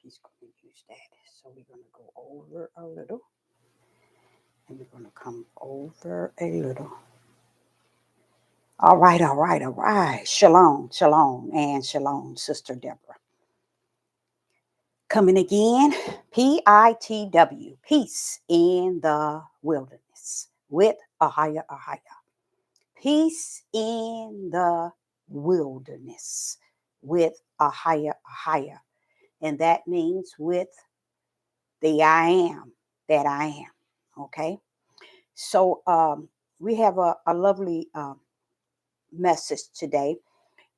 he's going to use that. So we're going to go over a little. And we're going to come over a little. All right, all right, all right. Shalom, shalom, and shalom, Sister Deborah. Coming again, PITW, peace in the wilderness with Ahaya Ahaya. Peace in the wilderness with Ahaya Ahaya. And that means with the I am that I am. Okay. So we have a lovely message today,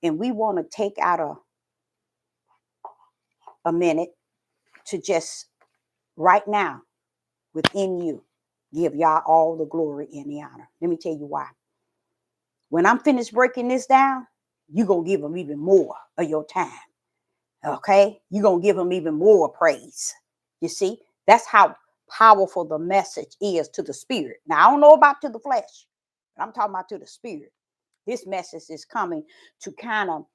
and we want to take out a minute to just right now within you give Yah all the glory and the honor. Let me tell you why. When I'm finished breaking this down, you're going to give him even more of your time. Okay? You're going to give him even more praise. You see? That's how powerful the message is to the spirit. Now, I don't know about to the flesh, but I'm talking about to the spirit. This message is coming to kind of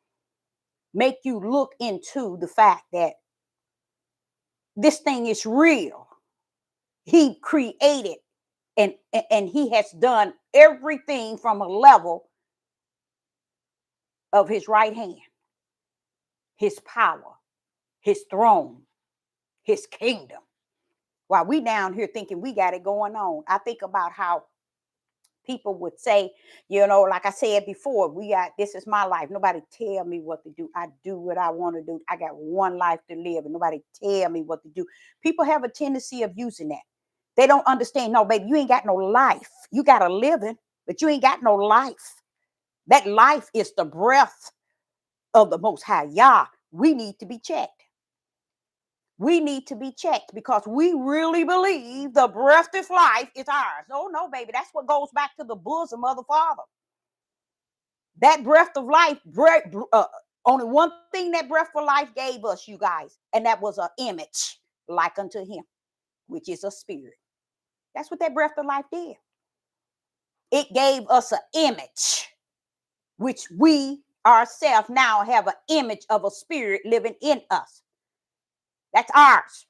make you look into the fact that this thing is real. He created and he has done everything from a level of his right hand, his power, his throne, his kingdom. While we down here thinking we got it going on, I think about how people would say, like I said before, this is my life. Nobody tell me what to do. I do what I want to do. I got one life to live and nobody tell me what to do. People have a tendency of using that. They don't understand. No, baby, you ain't got no life. You got a living, but you ain't got no life. That life is the breath of the Most High Yah. We need to be checked. We need to be checked because we really believe the breath of life is ours. No, baby. That's what goes back to the bosom of the Father. That breath of life, only one thing that breath of life gave us, you guys, and that was an image like unto him, which is a spirit. That's what that breath of life did. It gave us an image, which we ourselves now have an image of a spirit living in us. That's ours.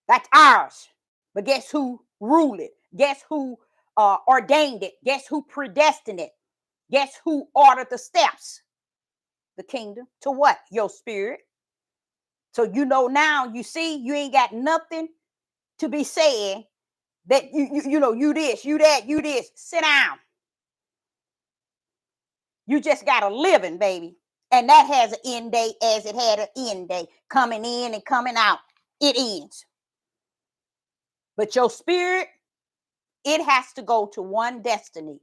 That's ours. But guess who ruled it? Guess who ordained it? Guess who predestined it? Guess who ordered the steps? The kingdom. To what? Your spirit. So now, you see, you ain't got nothing to be saying that you this, you that, you this. Sit down. You just got a living, baby. And that has an end date as it had an end date. Coming in and coming out. It ends. But your spirit, it has to go to one destiny.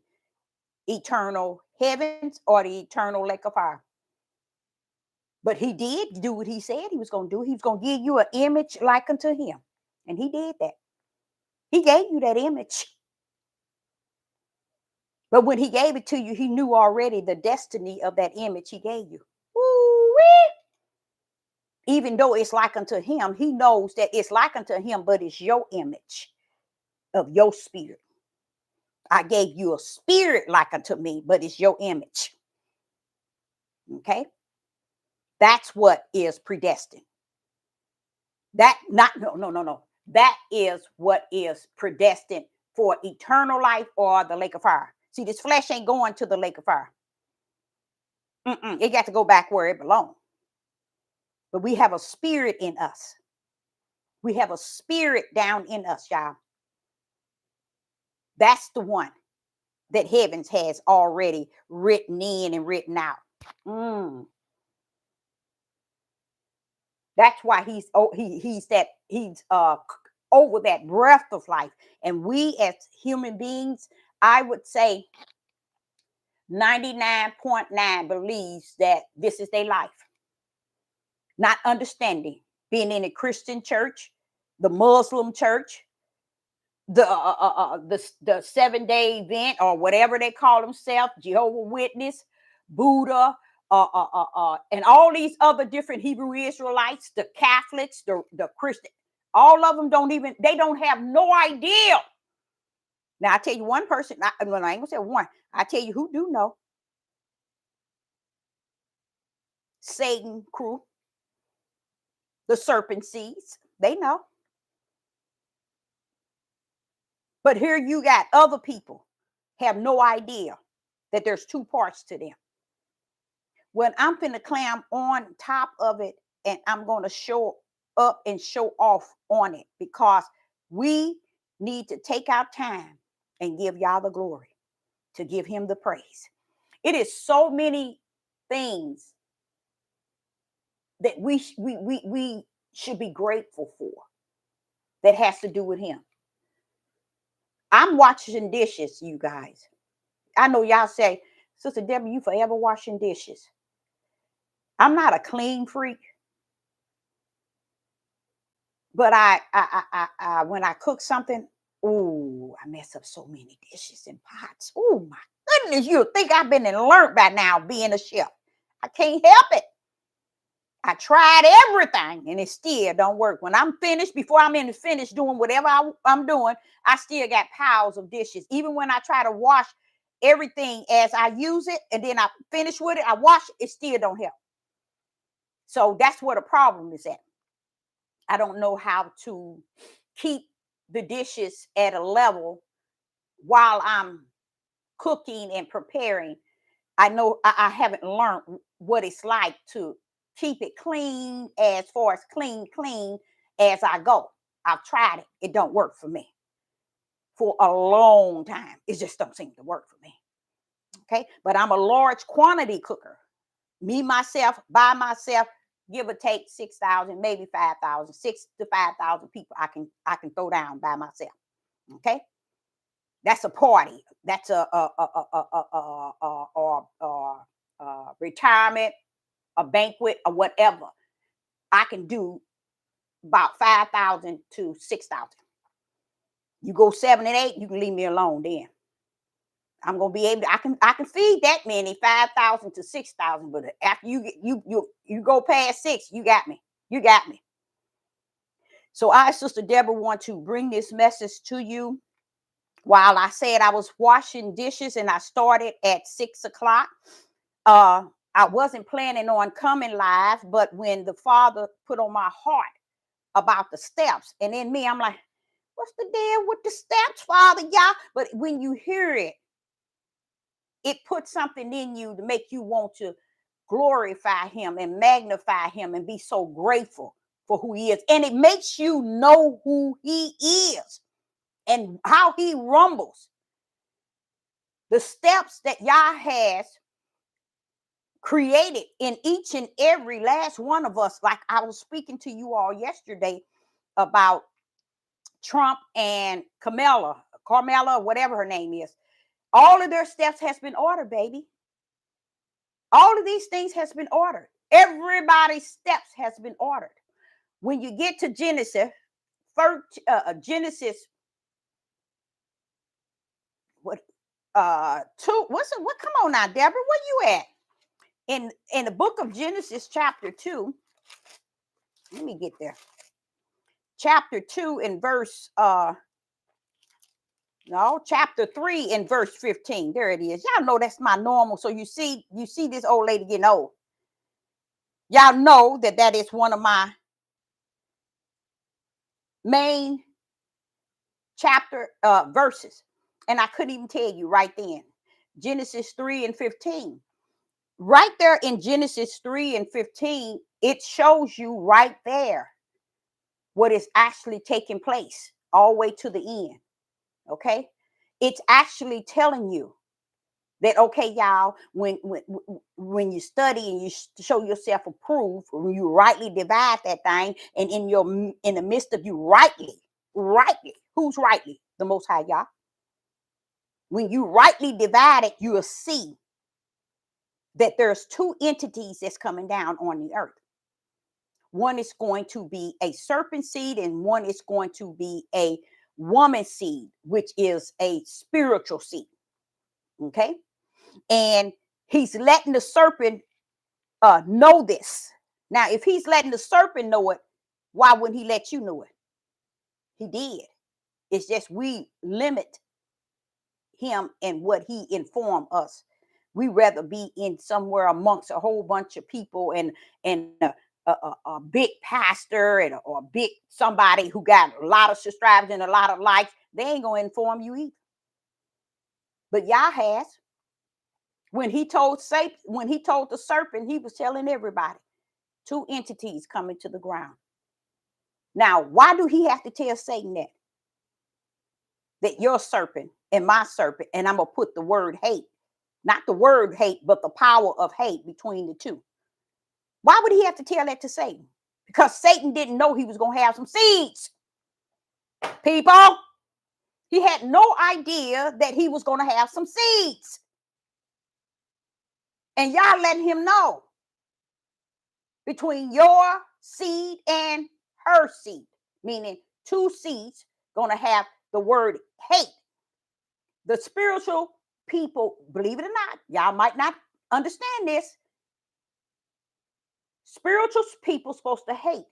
Eternal heavens or the eternal lake of fire. But he did do what he said he was going to do. He was going to give you an image like unto him. And he did that. He gave you that image. But when he gave it to you, he knew already the destiny of that image he gave you. Woo-wee. Even though it's like unto him, he knows that it's like unto him, but it's your image of your spirit. I gave you a spirit like unto me, but it's your image. Okay? That's what is predestined. No. That is what is predestined for eternal life or the lake of fire. See, this flesh ain't going to the lake of fire. It got to go back where it belongs. But we have a spirit in us. We have a spirit down in us, y'all. That's the one that heavens has already written in and written out. That's why he's over that breath of life. And we as human beings, I would say 99.9 believes that this is their life. Not understanding, being in a Christian church, the Muslim church, the 7-day event or whatever they call themselves, Jehovah's Witness, Buddha, and all these other different Hebrew Israelites, the Catholics, the Christian, all of them they don't have no idea. Now I tell you one person, I ain't gonna say one, I tell you who do know. Satan crew. the serpent seeds. They know. But here you got other people have no idea that there's two parts to them. When I'm finna climb on top of it and I'm going to show up and show off on it, because we need to take our time and give Yah the glory, to give him the praise. It is so many things that we should be grateful for that has to do with him. I'm washing dishes, you guys. I know y'all say, Sister Debbie, you forever washing dishes. I'm not a clean freak, but I when I cook something, ooh, I mess up so many dishes and pots. Oh my goodness, you think I've been and learned by now being a chef. I can't help it. I tried everything and it still don't work. When I'm finished, before I'm in the finish doing whatever I'm doing, I still got piles of dishes. Even when I try to wash everything as I use it and then I finish with it, I wash it, it still don't help. So that's where the problem is at. I don't know how to keep the dishes at a level while I'm cooking and preparing. I know I haven't learned what it's like to keep it clean, as far as clean as I go. I've tried it. It don't work for me for a long time. It just don't seem to work for me. Okay. But I'm a large quantity cooker. Me, myself, by myself, give or take 6,000, maybe 5,000, 6 to 5,000 people I can throw down by myself. Okay. That's a party. That's a retirement, a banquet, or whatever. I can do about 5,000 to 6,000. You go 7 and 8, you can leave me alone. Then I'm gonna be able to. I can feed that many, 5,000 to 6,000. But after you go past 6, you got me. You got me. So I, Sister Deborah, want to bring this message to you. While I said I was washing dishes and I started at 6 o'clock, I wasn't planning on coming live, but when the Father put on my heart about the steps, and in me, I'm like, what's the deal with the steps, Father, Yah? But when you hear it, it puts something in you to make you want to glorify him and magnify him and be so grateful for who he is. And it makes you know who he is and how he rumbles. The steps that Yah has created in each and every last one of us. Like I was speaking to you all yesterday about Trump and Carmela, whatever her name is. All of their steps has been ordered, baby. All of these things has been ordered. Everybody's steps has been ordered. When you get to Genesis, Genesis, what 2? What? Come on now, Deborah, where you at? In the book of Genesis, chapter 2. Let me get there. Chapter 2 and verse chapter 3 and verse 15. There it is. Y'all know that's my normal. So you see this old lady getting old. Y'all know that is one of my main chapter verses. And I couldn't even tell you right then. Genesis 3 and 15. Right there in Genesis 3 and 15, it shows you right there what is actually taking place all the way to the end. Okay? It's actually telling you that, okay, y'all, when you study and you show yourself approved, when you rightly divide that thing, and in the midst of you rightly, who's rightly? The Most High Yah. When you rightly divide it, you will see that there's two entities that's coming down on the earth. One is going to be a serpent seed, and one is going to be a woman seed, which is a spiritual seed. Okay. And he's letting the serpent know this. Now, if he's letting the serpent know it, why wouldn't he let you know it? He did. It's just we limit him and what he informed us. We rather be in somewhere amongst a whole bunch of people and a big pastor or a big somebody who got a lot of subscribers and a lot of likes, they ain't gonna inform you either. But Yah has. When he told the serpent, he was telling everybody, two entities coming to the ground. Now, why do he have to tell Satan that? That your serpent and my serpent, and I'm gonna put the word hate, not the word hate, but the power of hate between the two. Why would he have to tell that to Satan? Because Satan didn't know he was gonna have some seeds. People, he had no idea that he was gonna have some seeds. And y'all letting him know between your seed and her seed, meaning two seeds gonna have the word hate. The spiritual people, believe it or not, y'all might not understand this. Spiritual people supposed to hate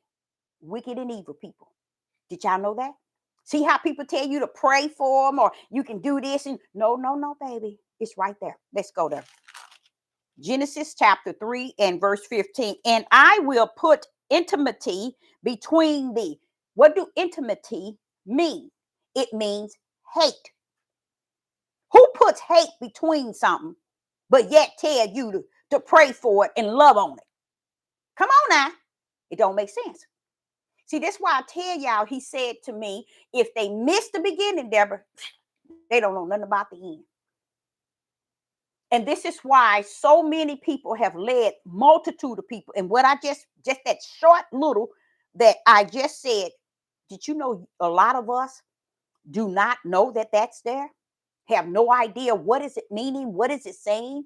wicked and evil people. Did y'all know that? See how people tell you to pray for them or you can do this and no, baby. It's right there. Let's go there. Genesis chapter 3 and verse 15. And I will put enmity between thee. What do enmity mean? It means hate. Who puts hate between something, but yet tell you to pray for it and love on it? Come on now. It don't make sense. See, that's why I tell y'all, he said to me, if they miss the beginning, Deborah, they don't know nothing about the end. And this is why so many people have led multitude of people. And what I just that short little that I just said, did you know a lot of us do not know that that's there? Have no idea what is it meaning? What is it saying?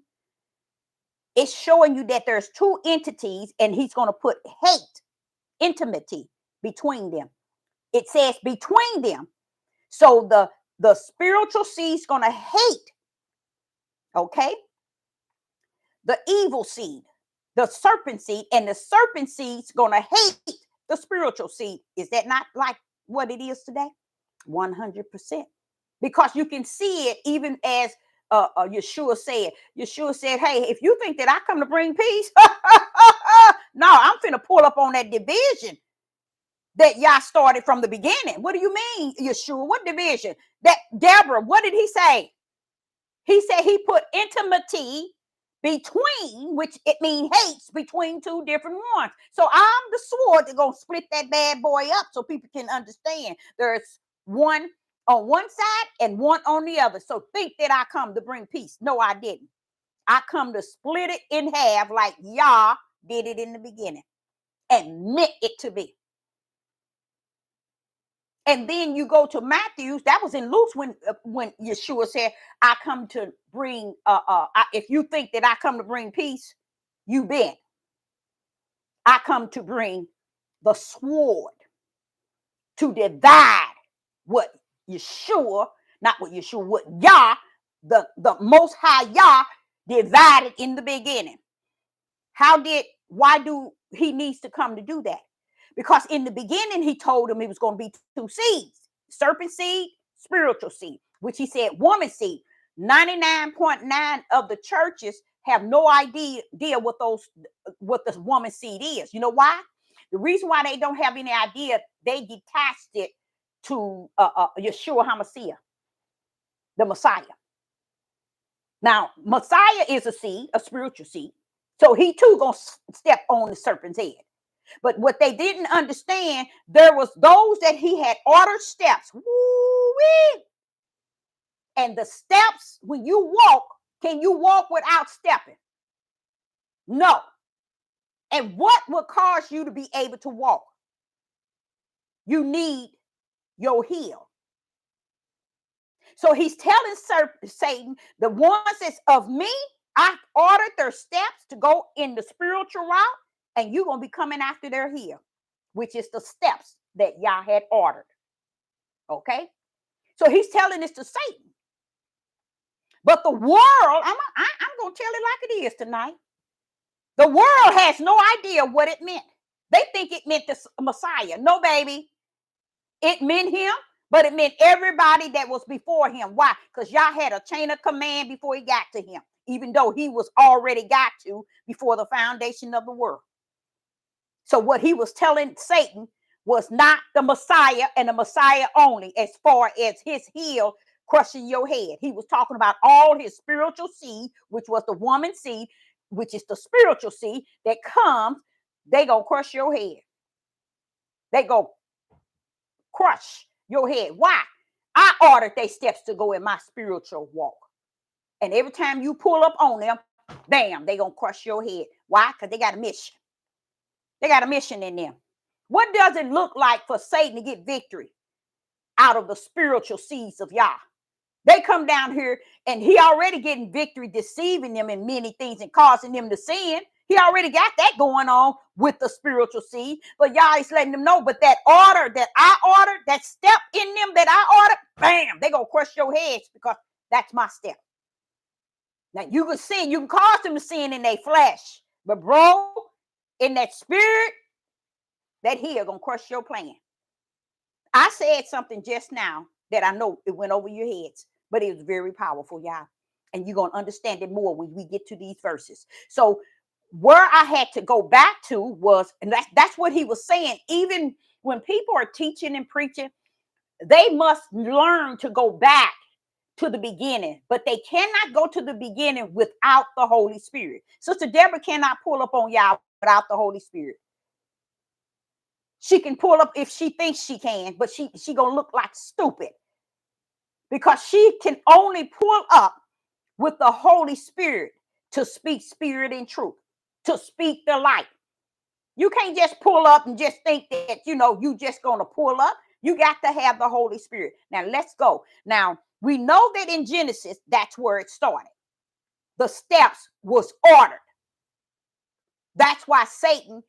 It's showing you that there's two entities and he's going to put hate, enmity between them. It says between them. So the spiritual seed is going to hate, okay, the evil seed, the serpent seed, and the serpent seed's going to hate the spiritual seed. Is that not like what it is today? 100%. Because you can see it even as Yeshua said. Yeshua said, hey, if you think that I come to bring peace, no, I'm finna pull up on that division that y'all started from the beginning. What do you mean, Yeshua? What division? That Deborah, what did he say? He said he put enmity between, which it means hates, between two different ones. So I'm the sword that's going to split that bad boy up so people can understand. There's one on one side and one on the other. So think that I come to bring peace. No, I didn't. I come to split it in half like Yah did it in the beginning and meant it to be. And then you go to Matthew's, that was in Luke's when Yeshua said, I come to bring, if you think that I come to bring peace, you bet. I come to bring the sword to divide what Yeshua, not what Yeshua, what Yah, the Most High Yah divided in the beginning. Why do he needs to come to do that? Because in the beginning, he told him it was going to be two seeds, serpent seed, spiritual seed, which he said woman seed. 99.9% of the churches have no idea what the woman seed is. You know why? The reason why they don't have any idea, they detached it to Yeshua HaMashiach, the Messiah. Now, Messiah is a seed, a spiritual seed. So he too going to step on the serpent's head. But what they didn't understand, there was those that he had ordered steps. Woo-wee. And the steps, when you walk, can you walk without stepping? No. And what will cause you to be able to walk? You need your heel. So he's telling Satan, the ones that's of me, I ordered their steps to go in the spiritual route, and you're going to be coming after their heel, which is the steps that Yah had ordered. Okay? So he's telling this to Satan. But the world, I'm going to tell it like it is tonight. The world has no idea what it meant. They think it meant the Messiah. No, baby. It meant him, but it meant everybody that was before him. Why? Because Yah had a chain of command before he got to him, even though he was already got to before the foundation of the world. So what he was telling Satan was not the Messiah and the Messiah only, as far as his heel crushing your head. He was talking about all his spiritual seed, which was the woman's seed, which is the spiritual seed that comes. They gonna crush your head. They go crush your head. Why? I ordered their steps to go in my spiritual walk. And every time you pull up on them, bam, they gonna crush your head. Why? Because they got a mission. They got a mission in them. What does it look like for Satan to get victory out of the spiritual seeds of Yah? They come down here and he already getting victory, deceiving them in many things and causing them to sin. He already got that going on with the spiritual seed. But Yah is letting them know, but that order that I ordered, that step in them that I ordered, bam, they gonna crush your heads because that's my step. Now you can sin, you can cause them to sin in their flesh. But bro, in that spirit, that heel gonna crush your plan. I said something just now that I know it went over your heads, but it was very powerful, y'all. And you're gonna understand it more when we get to these verses. So where I had to go back to was, and that's what he was saying. Even when people are teaching and preaching, they must learn to go back to the beginning, but they cannot go to the beginning without the Holy Spirit. Sister Deborah cannot pull up on y'all without the Holy Spirit. She can pull up if she thinks she can, but she gonna look like stupid because she can only pull up with the Holy Spirit to speak spirit and truth, to speak the light. You can't just pull up and just think that, you just gonna pull up. You got to have the Holy Spirit. Now let's go. Now we know that in Genesis, that's where it started. The steps was ordered. That's why Satan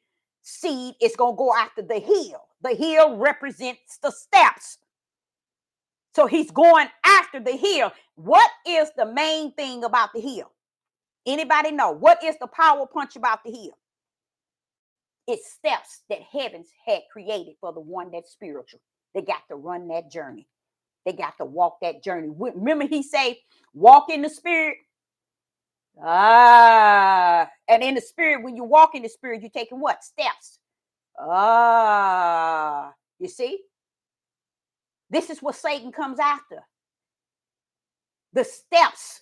seed is going to go after the heel. The heel represents the steps. So he's going after the heel. What is the main thing about the heel? Anybody know? What is the power punch about the heel? It's steps that heavens had created for the one that's spiritual. They got to run that journey. They got to walk that journey. Remember he said, walk in the spirit. And in the spirit, when you walk in the spirit, you're taking what? Steps. You see? This is what Satan comes after. The steps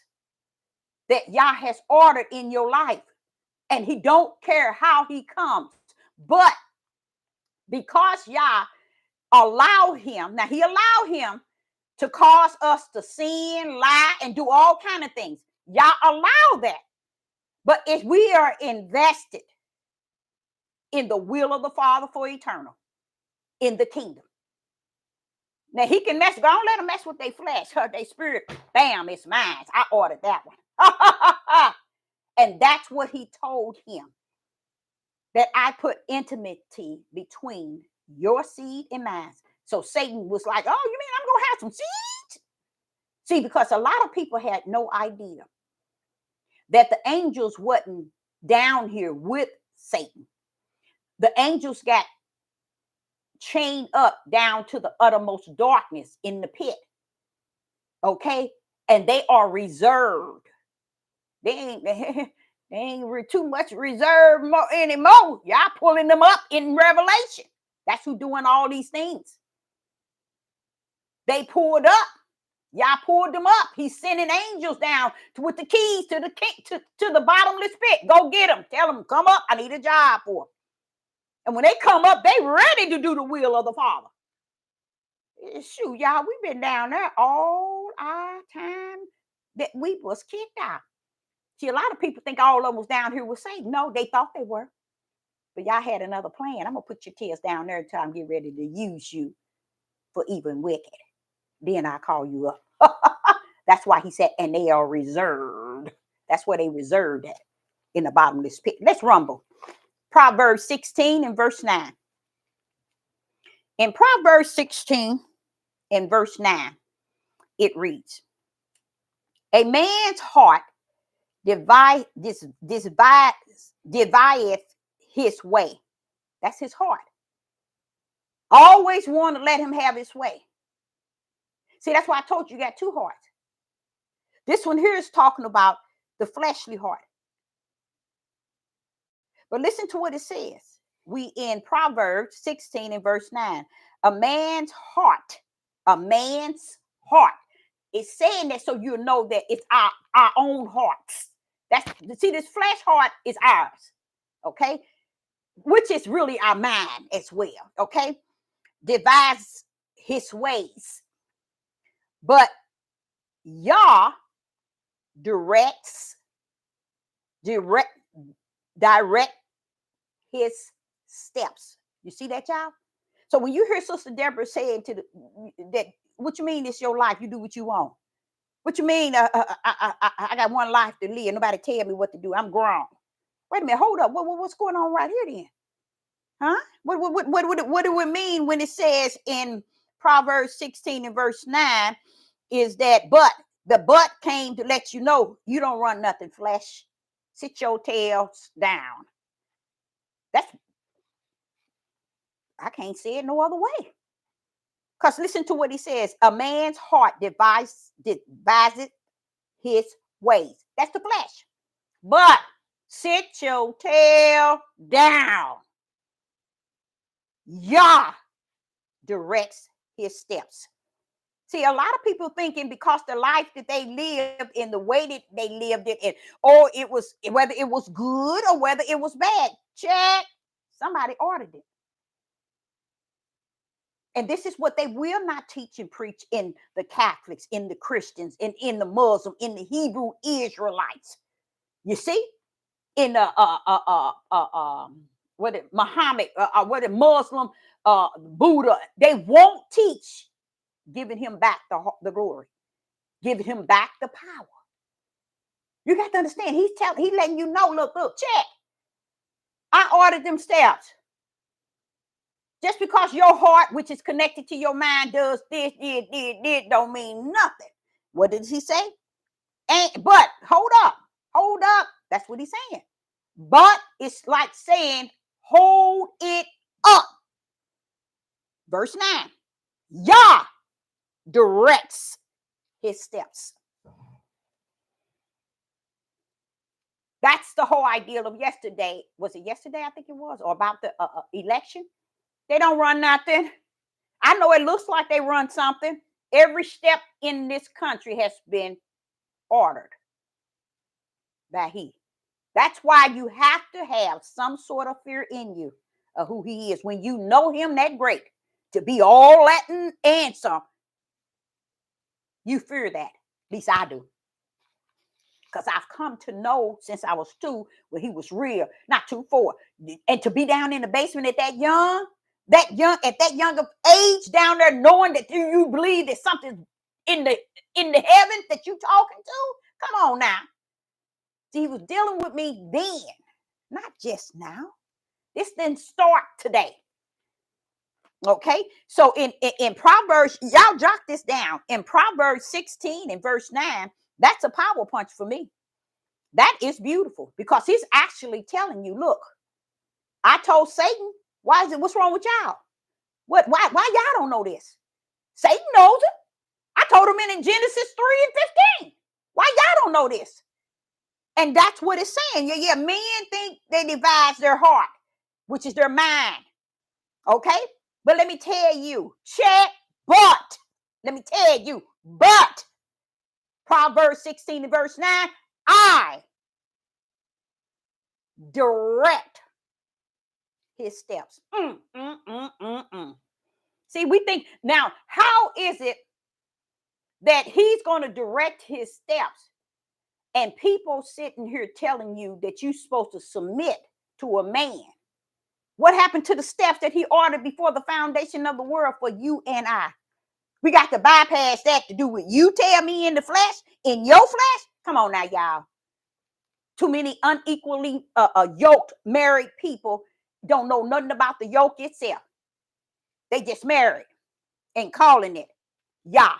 that Yah has ordered in your life. And he don't care how he comes. But because Yah allowed him, now he allowed him to cause us to sin, lie, and do all kind of things. Yah allowed that. But if we are invested in the will of the Father for eternal, in the kingdom. Now he can mess, don't let him mess with their flesh, their spirit. Bam, it's mine. I ordered that one. And that's what he told him. That I put intimacy between your seed and mine. So Satan was like, oh, you mean I'm going to have some seeds? See, because a lot of people had no idea that the angels wasn't down here with Satan. The angels got chained up down to the uttermost darkness in the pit. Okay? And they are reserved. They ain't too much reserved anymore. Y'all pulling them up in Revelation. That's who doing all these things. They pulled up. Y'all pulled them up. He's sending angels down with the keys to the to the bottomless pit. Go get them. Tell them, come up. I need a job for them. And when they come up, they ready to do the will of the Father. Shoot, y'all, we've been down there all our time that we was kicked out. See, a lot of people think all of them was down here with Satan. No, they thought they were. But y'all had another plan. I'm going to put your tears down there until I'm getting ready to use you for even wicked. Then I call you up. That's why he said, and they are reserved. That's where they reserved at, in the bottomless pit. Let's rumble. Proverbs 16 and verse 9. In Proverbs 16 and verse 9, it reads, a man's heart divideth his way. That's his heart. Always want to let him have his way. See, that's why I told you got two hearts. This one here is talking about the fleshly heart. But listen to what it says. we in Proverbs 16 and verse 9. A man's heart is saying that so you know that it's our own hearts. That's, see, this flesh heart is ours, okay? Which is really our mind as well, okay? Devise his ways. But Yah direct his steps. You see that, y'all? So when you hear Sister Deborah saying that, what you mean it's your life, you do what you want. What you mean I got one life to live, nobody tell me what to do, I'm grown. Wait a minute, hold up, what's going on right here then? Huh? What do it mean when it says in Proverbs 16 and verse 9 is that the but came to let you know you don't run nothing flesh. Sit your tails down. I can't say it no other way. Because listen to what he says. A man's heart devises his ways. That's the flesh. But sit your tail down. Yah directs his steps. See, a lot of people thinking because the life that they lived in, the way that they lived it in, or it was, whether it was good or whether it was bad, check, somebody ordered it. And this is what they will not teach and preach in the Catholics, in the Christians, and in the Muslim, in the Hebrew Israelites. You see, in the Muhammad, Muslim, Buddha, they won't teach giving him back the glory, giving him back the power. You got to understand. He's letting you know. Look, check. I ordered them steps. Just because your heart, which is connected to your mind, does this, don't mean nothing. What did he say? But hold up. That's what he's saying. But it's like saying, hold it up. Verse 9. Yah directs his steps. That's the whole ideal of yesterday. Was it yesterday? I think it was, or about the election. They don't run nothing. I know it looks like they run something. Every step in this country has been ordered by he. That's why you have to have some sort of fear in you of who he is. When you know him that great, to be all that and some, you fear that. At least I do. Because I've come to know since I was 2 when he was real, not 2, 4. And to be down in the basement at that young younger age down there, knowing that you believe that something's in the heavens that you talking to. Come on now. See, he was dealing with me then, not just now. This didn't start today. Okay, so in Proverbs, y'all jot this down. In Proverbs 16 and verse 9, that's a power punch for me. That is beautiful because he's actually telling you, look, I told Satan, what's wrong with y'all? Why y'all don't know this? Satan knows it. I told him in Genesis 3 and 15. Why y'all don't know this? And that's what it's saying. Yeah, men think they devise their heart, which is their mind. Okay? But let me tell you, but Proverbs 16 and verse 9, I direct his steps. See, we think now, how is it that he's going to direct his steps and people sitting here telling you that you're supposed to submit to a man? What happened to the steps that he ordered before the foundation of the world for you and I? We got to bypass that to do what you tell me in the flesh, in your flesh. Come on now, y'all. Too many unequally yoked married people don't know nothing about the yoke itself. They just married and calling it Yah.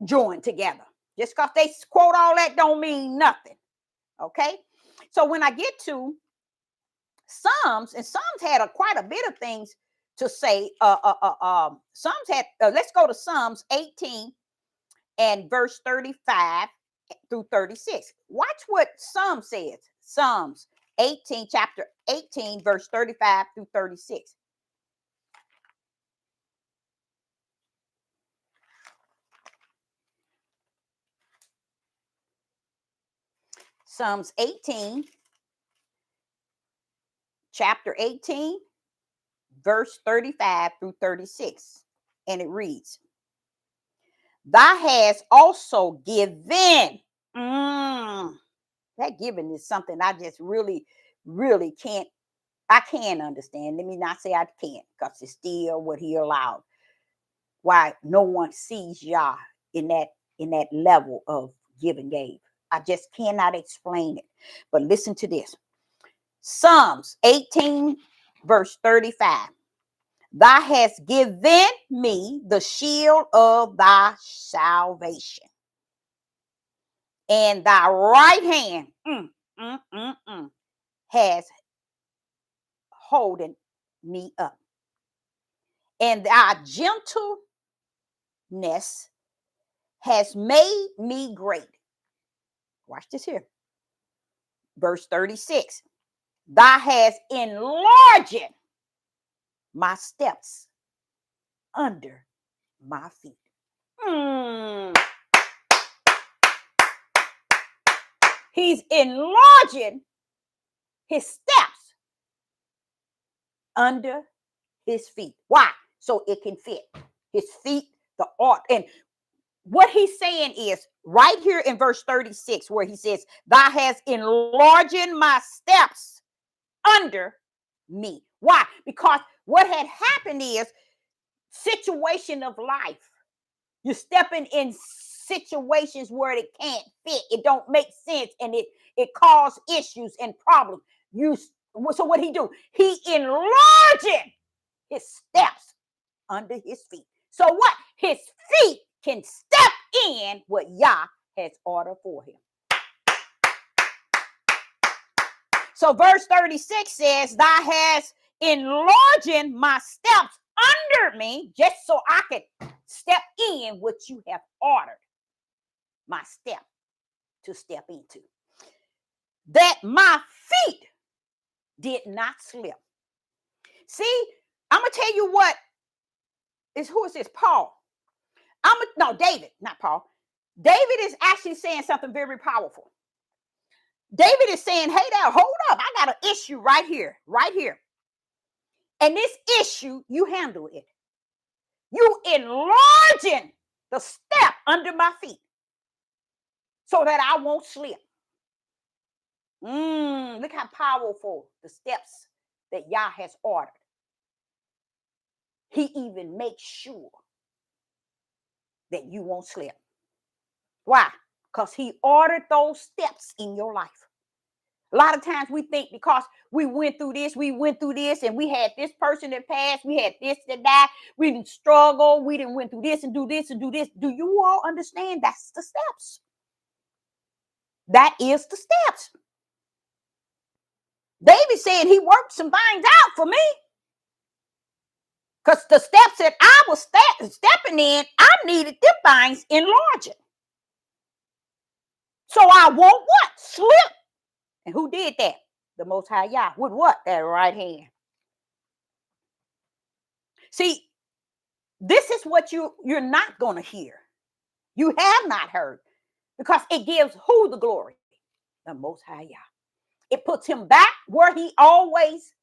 Joined together. Just because they quote all that don't mean nothing. Okay? So when I get to Psalms, and Psalms had quite a bit of things to say. Psalms had, let's go to Psalms 18 and verse 35 through 36. Watch what Psalms says. Psalms 18, chapter 18, verse 35 through 36. Psalms 18, chapter 18, verse 35 through 36. And it reads, Thou hast also given. That giving is something I just really can't, I can understand. Let me not say I can't, because it's still what he allowed. Why no one sees Yah in that level of give and gave. I just cannot explain it. But listen to this. Psalms 18, verse 35. Thou hast given me the shield of thy salvation, and thy right hand has holding me up, and thy gentleness has made me great. Watch this here. Verse 36. Thou hast enlarged my steps under my feet. He's enlarging his steps under his feet. Why? So it can fit his feet, the art. And what he's saying is right here in verse 36, where he says, Thou hast enlarged my steps under me. Why? Because what had happened is situation of life. You're stepping in situations where it can't fit. It don't make sense, and it causes issues and problems. So what he do? He enlarging his steps under his feet. So what? His feet can step in what Yah has ordered for him. So verse 36 says, Thou hast enlarged my steps under me, just so I could step in what you have ordered my step to step into. That my feet did not slip. See, I'm going to tell you what is, who is this? Paul. David, not Paul. David is actually saying something very powerful. David is saying, hey there, hold up. I got an issue right here. And this issue, you handle it. You enlarging the step under my feet so that I won't slip. Look how powerful the steps that Yah has ordered. He even makes sure that you won't slip. Why? Because he ordered those steps in your life. A lot of times we think because we went through this, and we had this person that passed, we had this that died, we didn't struggle, we didn't went through this and do this and do this. Do you all understand? That's the steps. That is the steps. David said he worked some things out for me. Because the steps that I was stepping in, I needed them things enlarging. So I won't what? Slip. And who did that? The Most High Yah. With what? That right hand. See, this is what you're not going to hear. You have not heard. Because it gives who the glory? The Most High Yah. It puts him back where he always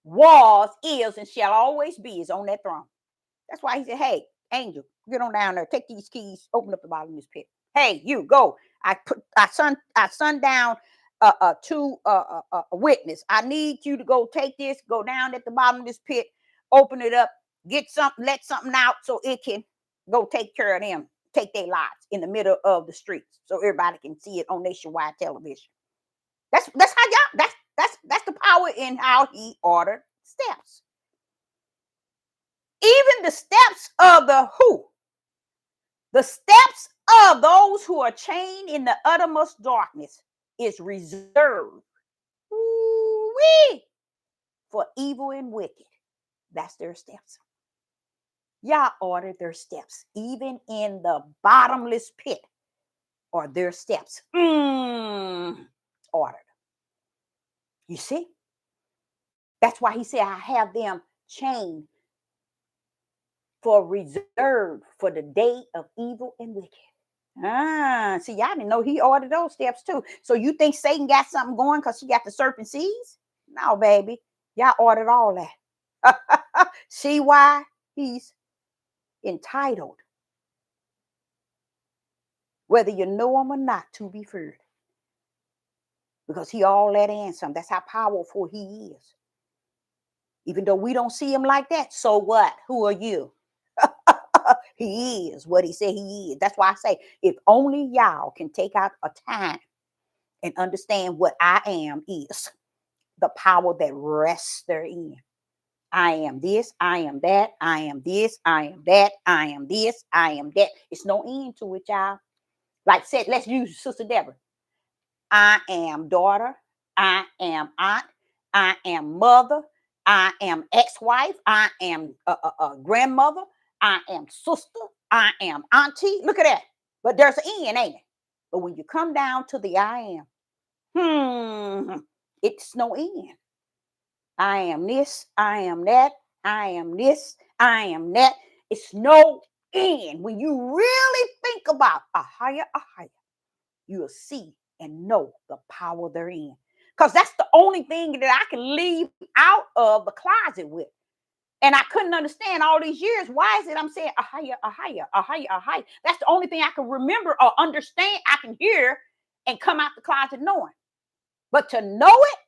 was, is, and shall always be, is on that throne. That's why he said, hey, angel, get on down there, take these keys, open up the bottom of this pit. Hey, you go. I sun down to a witness. I need you to go take this, go down at the bottom of this pit, open it up, get something, let something out so it can go take care of them, take their lives in the middle of the streets so everybody can see it on nationwide television. That's how y'all, that's the power in how he ordered steps. Even the steps of the who? The steps of those who are chained in the uttermost darkness is reserved for evil and wicked. That's their steps. Yah ordered their steps. Even in the bottomless pit are their steps ordered. You see? That's why he said, I have them chained for reserve for the day of evil and wicked. See, y'all didn't know he ordered those steps too. So you think Satan got something going because he got the serpent seeds? No, baby. Y'all ordered all that. See why he's entitled, whether you know him or not, to be feared. Because he all that and some. That's how powerful he is. Even though we don't see him like that, so what? Who are you? He is what he said he is. That's why I say, if only y'all can take out a time and understand what I am is, the power that rests therein. I am this, I am that, I am this, I am that, I am this, I am that. It's no end to it, y'all. Like said, let's use Sister Deborah. I am daughter, I am aunt, I am mother, I am ex-wife, I am grandmother, I am sister, I am auntie. Look at that. But there's an end, ain't it? But when you come down to the I am, it's no end. I am this, I am that, I am this, I am that. It's no end. When you really think about a higher, you'll see and know the power therein. Because that's the only thing that I can leave out of the closet with. And I couldn't understand all these years. Why is it I'm saying a higher, a higher, a higher, a higher? That's the only thing I can remember or understand. I can hear and come out the closet knowing. But to know it,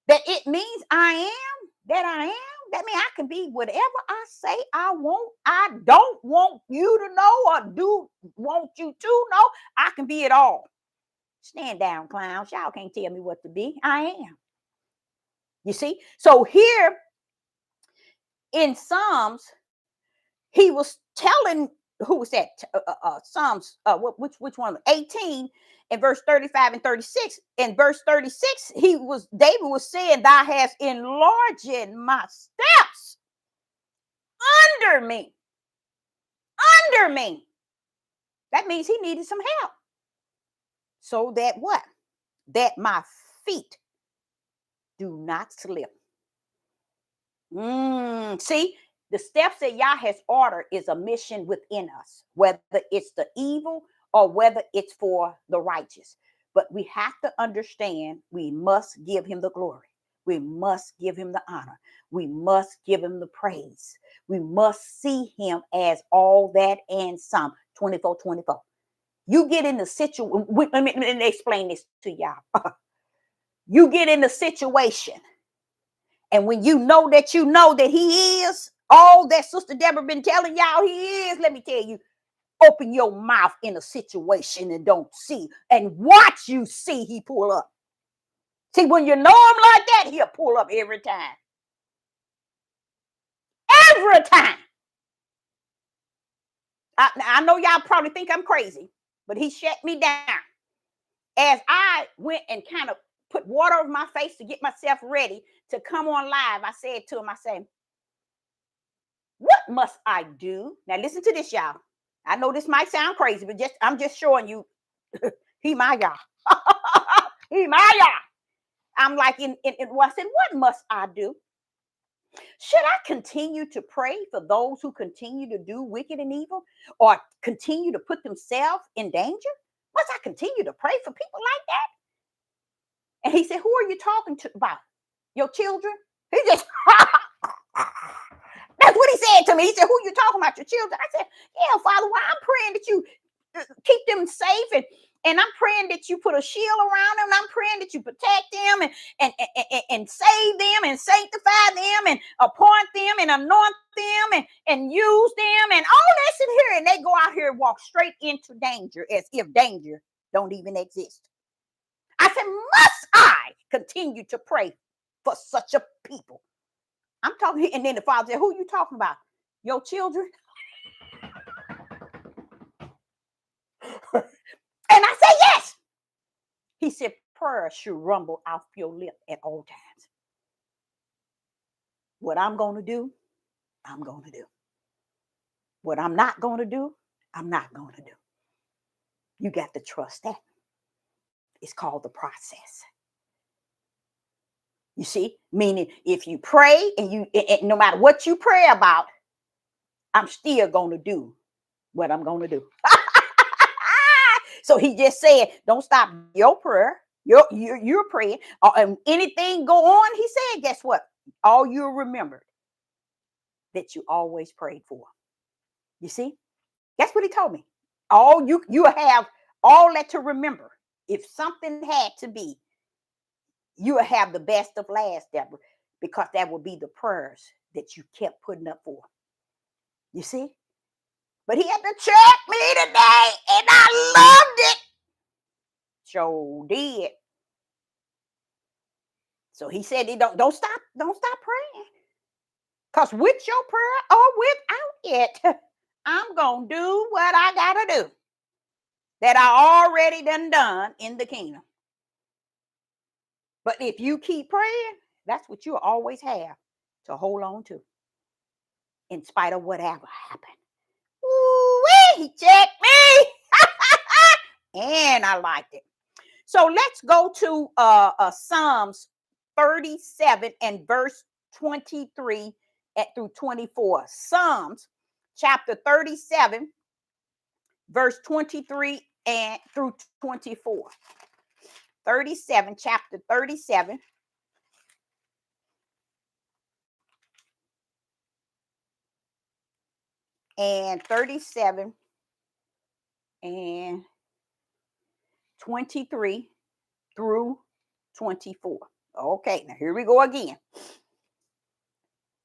that it means I am, that I am, that means I can be whatever I say I want. I don't want you to know or do want you to know. I can be it all. Stand down, clowns. Y'all can't tell me what to be. I am. You see? So here in Psalms, he was telling, who was that? Psalms, which one? 18 and verse 35 and 36. In verse 36, David was saying, thou hast enlarged my steps under me. Under me. That means he needed some help. So that what? That my feet do not slip. See, the steps that Yah has ordered is a mission within us, whether it's the evil or whether it's for the righteous. But we have to understand we must give him the glory. We must give him the honor. We must give him the praise. We must see him as all that and some. 24:24. You get in the situation. Let me explain this to y'all. You get in the situation. And when you know that he is all that Sister Deborah been telling y'all he is, let me tell you, open your mouth in a situation and don't see and watch you see he pull up. See, when you know him like that, he'll pull up every time. Every time. I know y'all probably think I'm crazy, but he shut me down. As I went and kind of put water over my face to get myself ready to come on live, I said to him, I said, what must I do? Now listen to this, y'all. I know this might sound crazy, but I'm just showing you he my Yah. He my Yah. I'm like I said, what must I do? Should I continue to pray for those who continue to do wicked and evil or continue to put themselves in danger? Must I continue to pray for people like that? And he said, who are you talking to about? Your children? He just that's what he said to me. He said, who you talking about? Your children? I said, yeah, Father, well, I'm praying that you keep them safe and I'm praying that you put a shield around them. And I'm praying that you protect them and save them and sanctify them and appoint them and anoint them and use them and all this in here. And they go out here and walk straight into danger as if danger don't even exist. I said, must I continue to pray for such a people? I'm talking, and then the father said, who are you talking about? Your children? And I said, yes. He said, prayer should rumble off your lip at all times. What I'm going to do, I'm going to do. What I'm not going to do, I'm not going to do. You got to trust that. It's called the process. You see, meaning if you pray and no matter what you pray about, I'm still going to do what I'm going to do. So he just said, don't stop your prayer. You're praying. Anything go on, he said, guess what? All you remember that you always prayed for. You see? That's what he told me. All you have all that to remember. If something had to be, you will have the best of last, Deborah, because that will be the prayers that you kept putting up for. You see? But he had to check me today, and I loved it. Sure did. So he said, don't stop praying. Because with your prayer or without it, I'm going to do what I got to do that I already done in the kingdom. But if you keep praying, that's what you'll always have to hold on to in spite of whatever happened. Ooh-wee, he checked me. And I liked it. So let's go to Psalms 37 and verse 23 through 24. Psalms chapter 37, verse 23 and through 24. 37, chapter 37. And 37 and 23 through 24. Okay, now here we go again.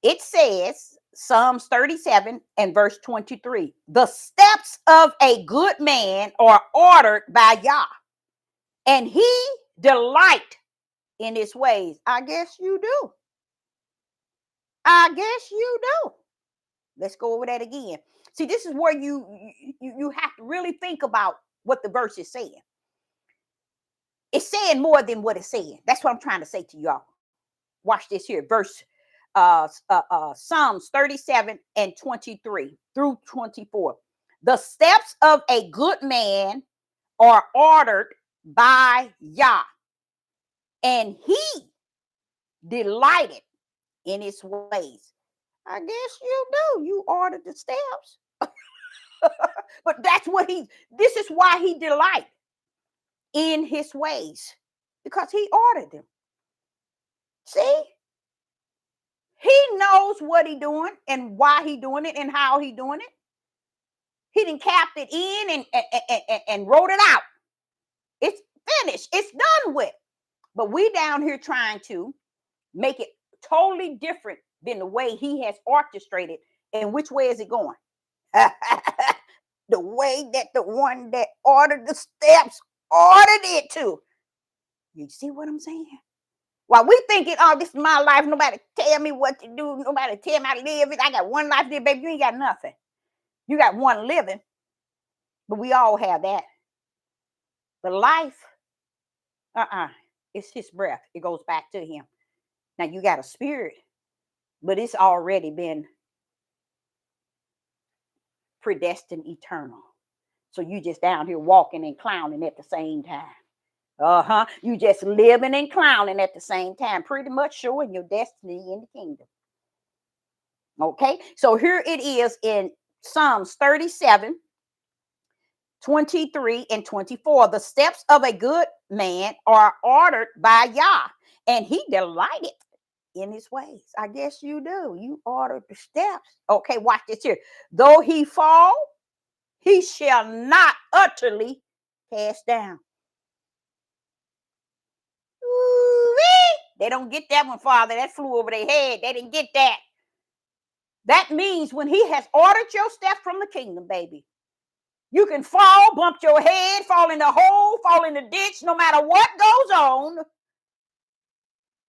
It says, Psalms 37 and verse 23, the steps of a good man are ordered by Yah, and he delight in his ways. I guess you do. I guess you do. Let's go over that again. See, this is where you have to really think about what the verse is saying. It's saying more than what it's saying. That's what I'm trying to say to y'all. Watch this here. Verse Psalms 37 and 23 through 24. The steps of a good man are ordered by Yah, and he delighted in his ways. I guess you do. You ordered the steps. But this is why he delight in his ways, because he ordered them. See? He knows what he doing and why he doing it and how he doing it. He done capped it in and wrote it out. It's finished. It's done with. But we down here trying to make it totally different than the way he has orchestrated. And which way is it going? The way that the one that ordered the steps ordered it to. You see what I'm saying? While we thinking, oh, this is my life, nobody tell me what to do, nobody tell me how to live it. I got one life there, baby. You ain't got nothing. You got one living, but we all have that. But life, it's his breath. It goes back to him. Now you got a spirit, but it's already been predestined eternal. So you just down here walking and clowning at the same time. You just living and clowning at the same time, pretty much showing your destiny in the kingdom. Okay, so here it is in Psalms 37, 23 and 24. The steps of a good man are ordered by Yah, and he delighted in his ways. I guess you do. You ordered the steps. Okay, watch this here. Though he fall, he shall not utterly cast down. Ooh-wee. They don't get that one, Father. That flew over their head. They didn't get that. That means when he has ordered your steps from the kingdom, baby, you can fall, bump your head, fall in the hole, fall in the ditch, no matter what goes on.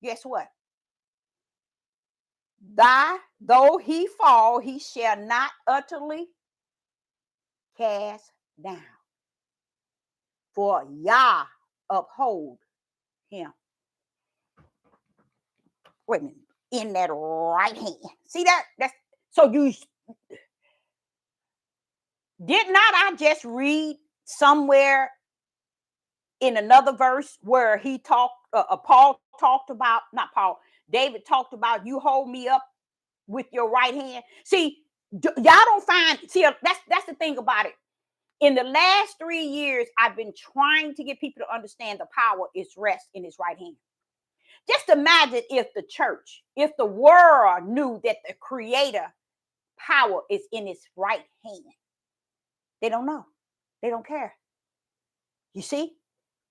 Guess what? Though he fall, he shall not utterly cast down. For Yah uphold him. Wait a minute. In that right hand. See that? That's so you did not I just read somewhere in another verse where he talked Paul talked about, not Paul, David talked about, you hold me up with your right hand. See, y'all don't find, see, that's the thing about it. In the last 3 years, I've been trying to get people to understand the power is rest in his right hand. Just imagine if the church, if the world knew that the creator power is in his right hand. They don't know. They don't care. You see?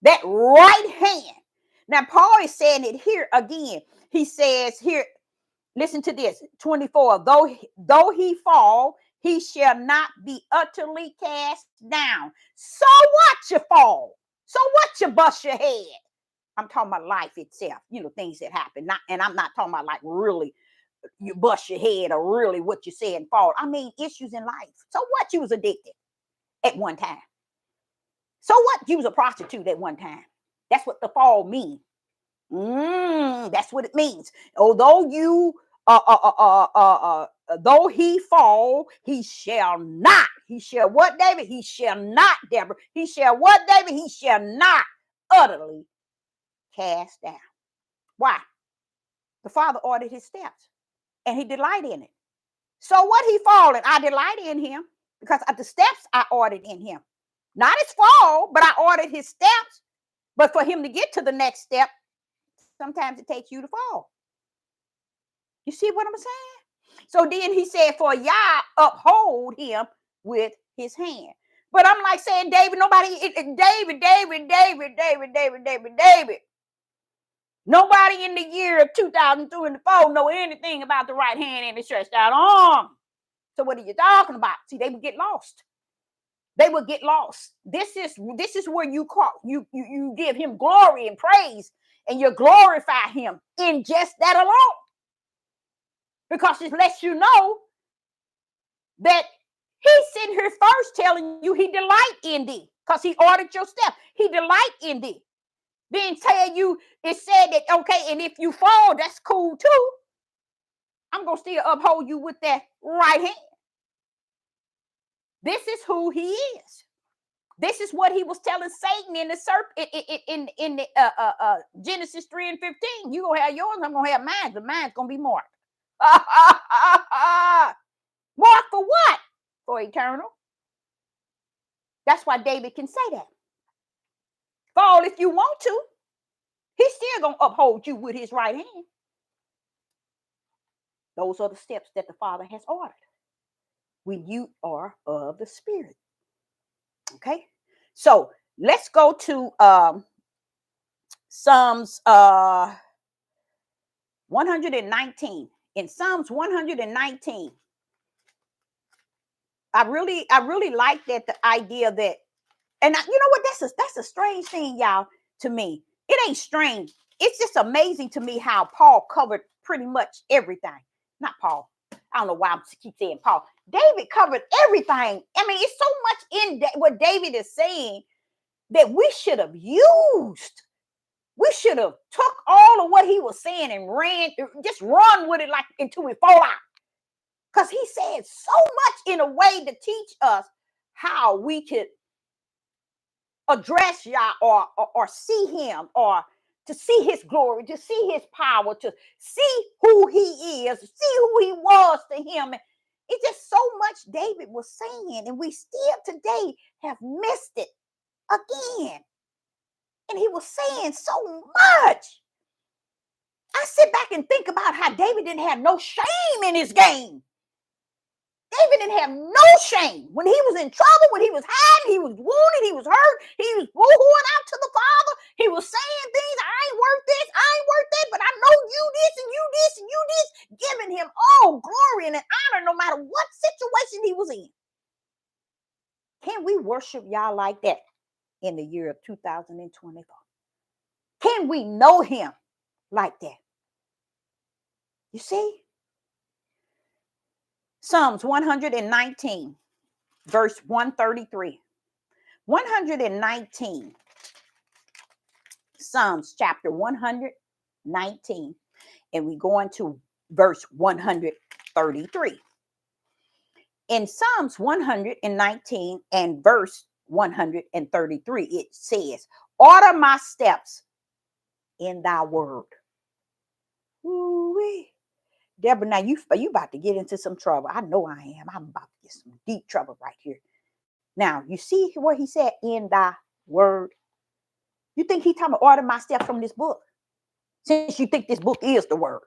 That right hand. Now, Paul is saying it here again. He says here, listen to this, 24. Though he fall, he shall not be utterly cast down. So what you fall? So what you bust your head? I'm talking about life itself, things that happen. And I'm not talking about like really you bust your head or really what you say and fall. I mean, issues in life. So what, you was addicted at one time? So what, you was a prostitute at one time? That's what the fall means. That's what it means. Although you though he fall, he shall not. He shall what, David? He shall not, Deborah. He shall what, David? He shall not utterly cast down. Why? The Father ordered his steps, and he delight in it. So what, he fallen, I delight in him, because of the steps I ordered in him. Not his fall, but I ordered his steps. But for him to get to the next step, sometimes it takes you to fall. You see what I'm saying? So then he said, for Yah uphold him with his hand. But I'm like saying, David, David. Nobody in the year of 2024 know anything about the right hand and the stretched out arm. So what are you talking about? See, they would get lost. They would get lost. This is where you give him glory and praise, and you glorify him in just that alone. Because it lets you know that he's sitting here first telling you he delight in thee, because he ordered your step. He delight in thee. Then tell you, it said that, okay, and if you fall, that's cool too. I'm going to still uphold you with that right hand. This is who he is. This is what he was telling Satan in the serpent in the Genesis 3 and 15. You gonna have yours, I'm gonna have mine, but mine's gonna be marked. Marked for what? For eternal. That's why David can say that. Fall if you want to. He's still gonna uphold you with his right hand. Those are the steps that the Father has ordered when you are of the Spirit. Okay, so let's go to Psalms 119. In Psalms 119, I really like that, the idea that, and you know what, that's a strange thing, y'all, to me. It ain't strange. It's just amazing to me how Paul covered pretty much everything. Not Paul. I don't know why I keep saying Paul. David covered everything. I mean, it's so much in what David is saying that we should have used. We should have took all of what he was saying and just run with it like until we fall out. Because he said so much in a way to teach us how we could address Yah or see him, or to see his glory, to see his power, to see who he is, see who he was to him. It's just so much David was saying, and we still today have missed it again. And he was saying so much. I sit back and think about how David didn't have no shame in his game. David didn't have no shame. When he was in trouble, when he was hiding, he was wounded, he was hurt, he was boo-hooing out to the Father. He was saying things, I ain't worth this, I ain't worth that, but I know you this and you this and you this, giving him all glory and honor no matter what situation he was in. Can we worship Yah like that in the year of 2024? Can we know him like that? You see? Psalms 119, verse 133. 119. Psalms chapter 119. And we go into verse 133. In Psalms 119 and verse 133, it says, order my steps in thy word. Ooh-wee. Deborah, now you about to get into some trouble. I know I am. I'm about to get some deep trouble right here. Now, you see where he said in thy word? You think he talking about order my steps from this book? Since you think this book is the word.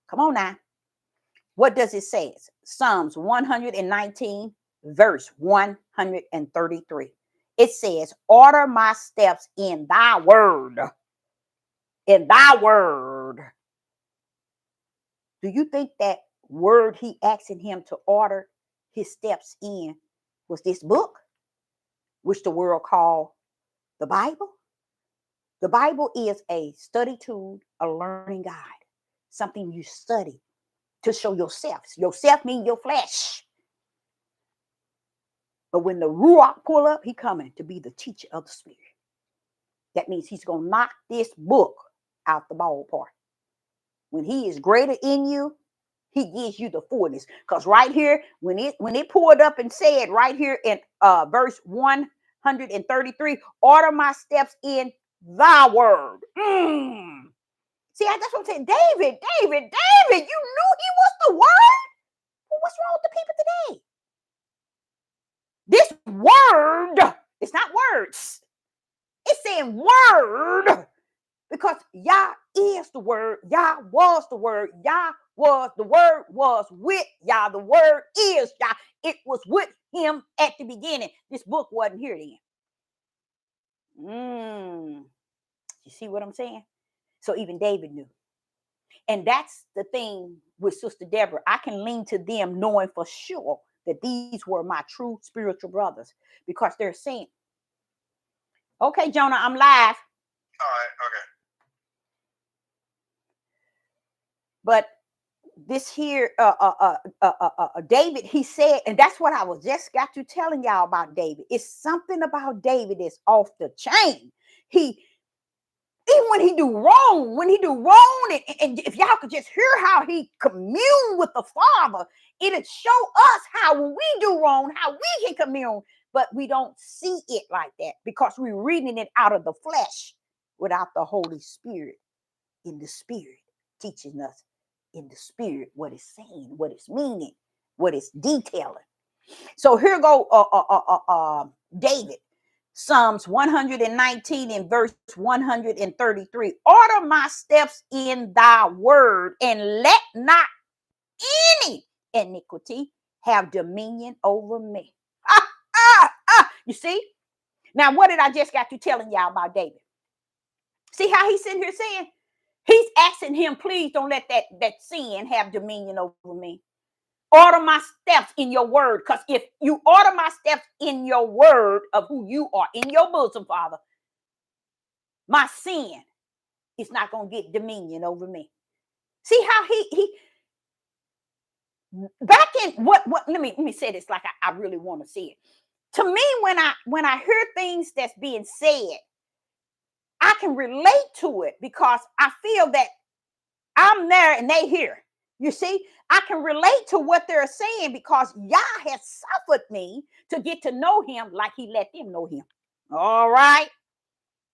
Come on now. What does it say? Psalms 119, verse 133. It says, order my steps in thy word. In thy word. Do you think that word he asking him to order his steps in was this book, which the world called the Bible? The Bible is a study tool, a learning guide, something you study to show yourself. Yourself means your flesh. But when the Ruach pull up, he coming to be the teacher of the Spirit. That means he's going to knock this book out the ballpark. When he is greater in you, he gives you the fullness. Because right here, when it pulled up and said right here in verse 133, order my steps in thy word. See, that's what I'm saying. David, you knew he was the word? Well, what's wrong with the people today? This word, it's not words. It's saying word. Because Yah is the word. Yah was the word. Yah was the word was with Yah. The word is Yah. It was with him at the beginning. This book wasn't here then. You see what I'm saying? So even David knew. And that's the thing with Sister Deborah. I can lean to them knowing for sure that these were my true spiritual brothers because they're saying, okay, Jonah, I'm live. All right, okay. But this here, David, he said, and that's what I was just got to telling y'all about David. It's something about David that's off the chain. Even when he do wrong, and if y'all could just hear how he commune with the Father, it'll show us how when we do wrong, how we can commune, but we don't see it like that because we're reading it out of the flesh without the Holy Spirit in the Spirit teaching us in the Spirit what it's saying, what it's meaning, what it's detailing. So here go David. Psalms 119 and verse 133. Order my steps in thy word, and let not any iniquity have dominion over me. You see? Now, what did I just got to telling y'all about David? See how he's sitting here saying? He's asking him, please don't let that sin have dominion over me. Order my steps in your word. Because if you order my steps in your word of who you are, in your bosom, Father, my sin is not going to get dominion over me. See how he back in what let me say this like I really want to see it. To me, when I hear things that's being said, I can relate to it because I feel that I'm there and they here. You see, I can relate to what they're saying because Yah has suffered me to get to know him like he let them know him. All right.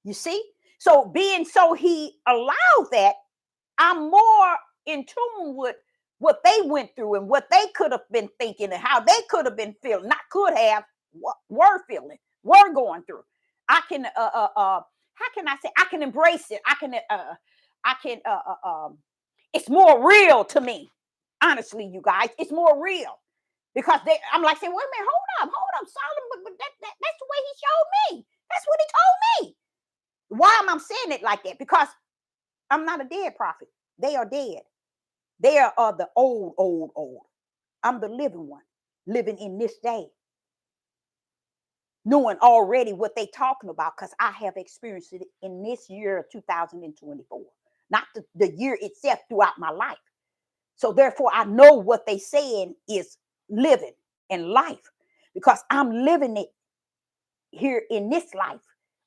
You see? So being so he allowed that, I'm more in tune with what they went through and what they could have been thinking and how they could have been feeling, not could have, were feeling, were going through. I can how can I say I can embrace it. I can it's more real to me. Honestly, you guys, it's more real. Because I'm like saying, wait a minute, hold up, Solomon, but that's the way he showed me. That's what he told me. Why am I saying it like that? Because I'm not a dead prophet. They are dead. They are the old. I'm the living one, living in this day. Knowing already what they talking about because I have experienced it in this year of 2024. Not the year itself throughout my life. So therefore, I know what they saying is living and life because I'm living it here in this life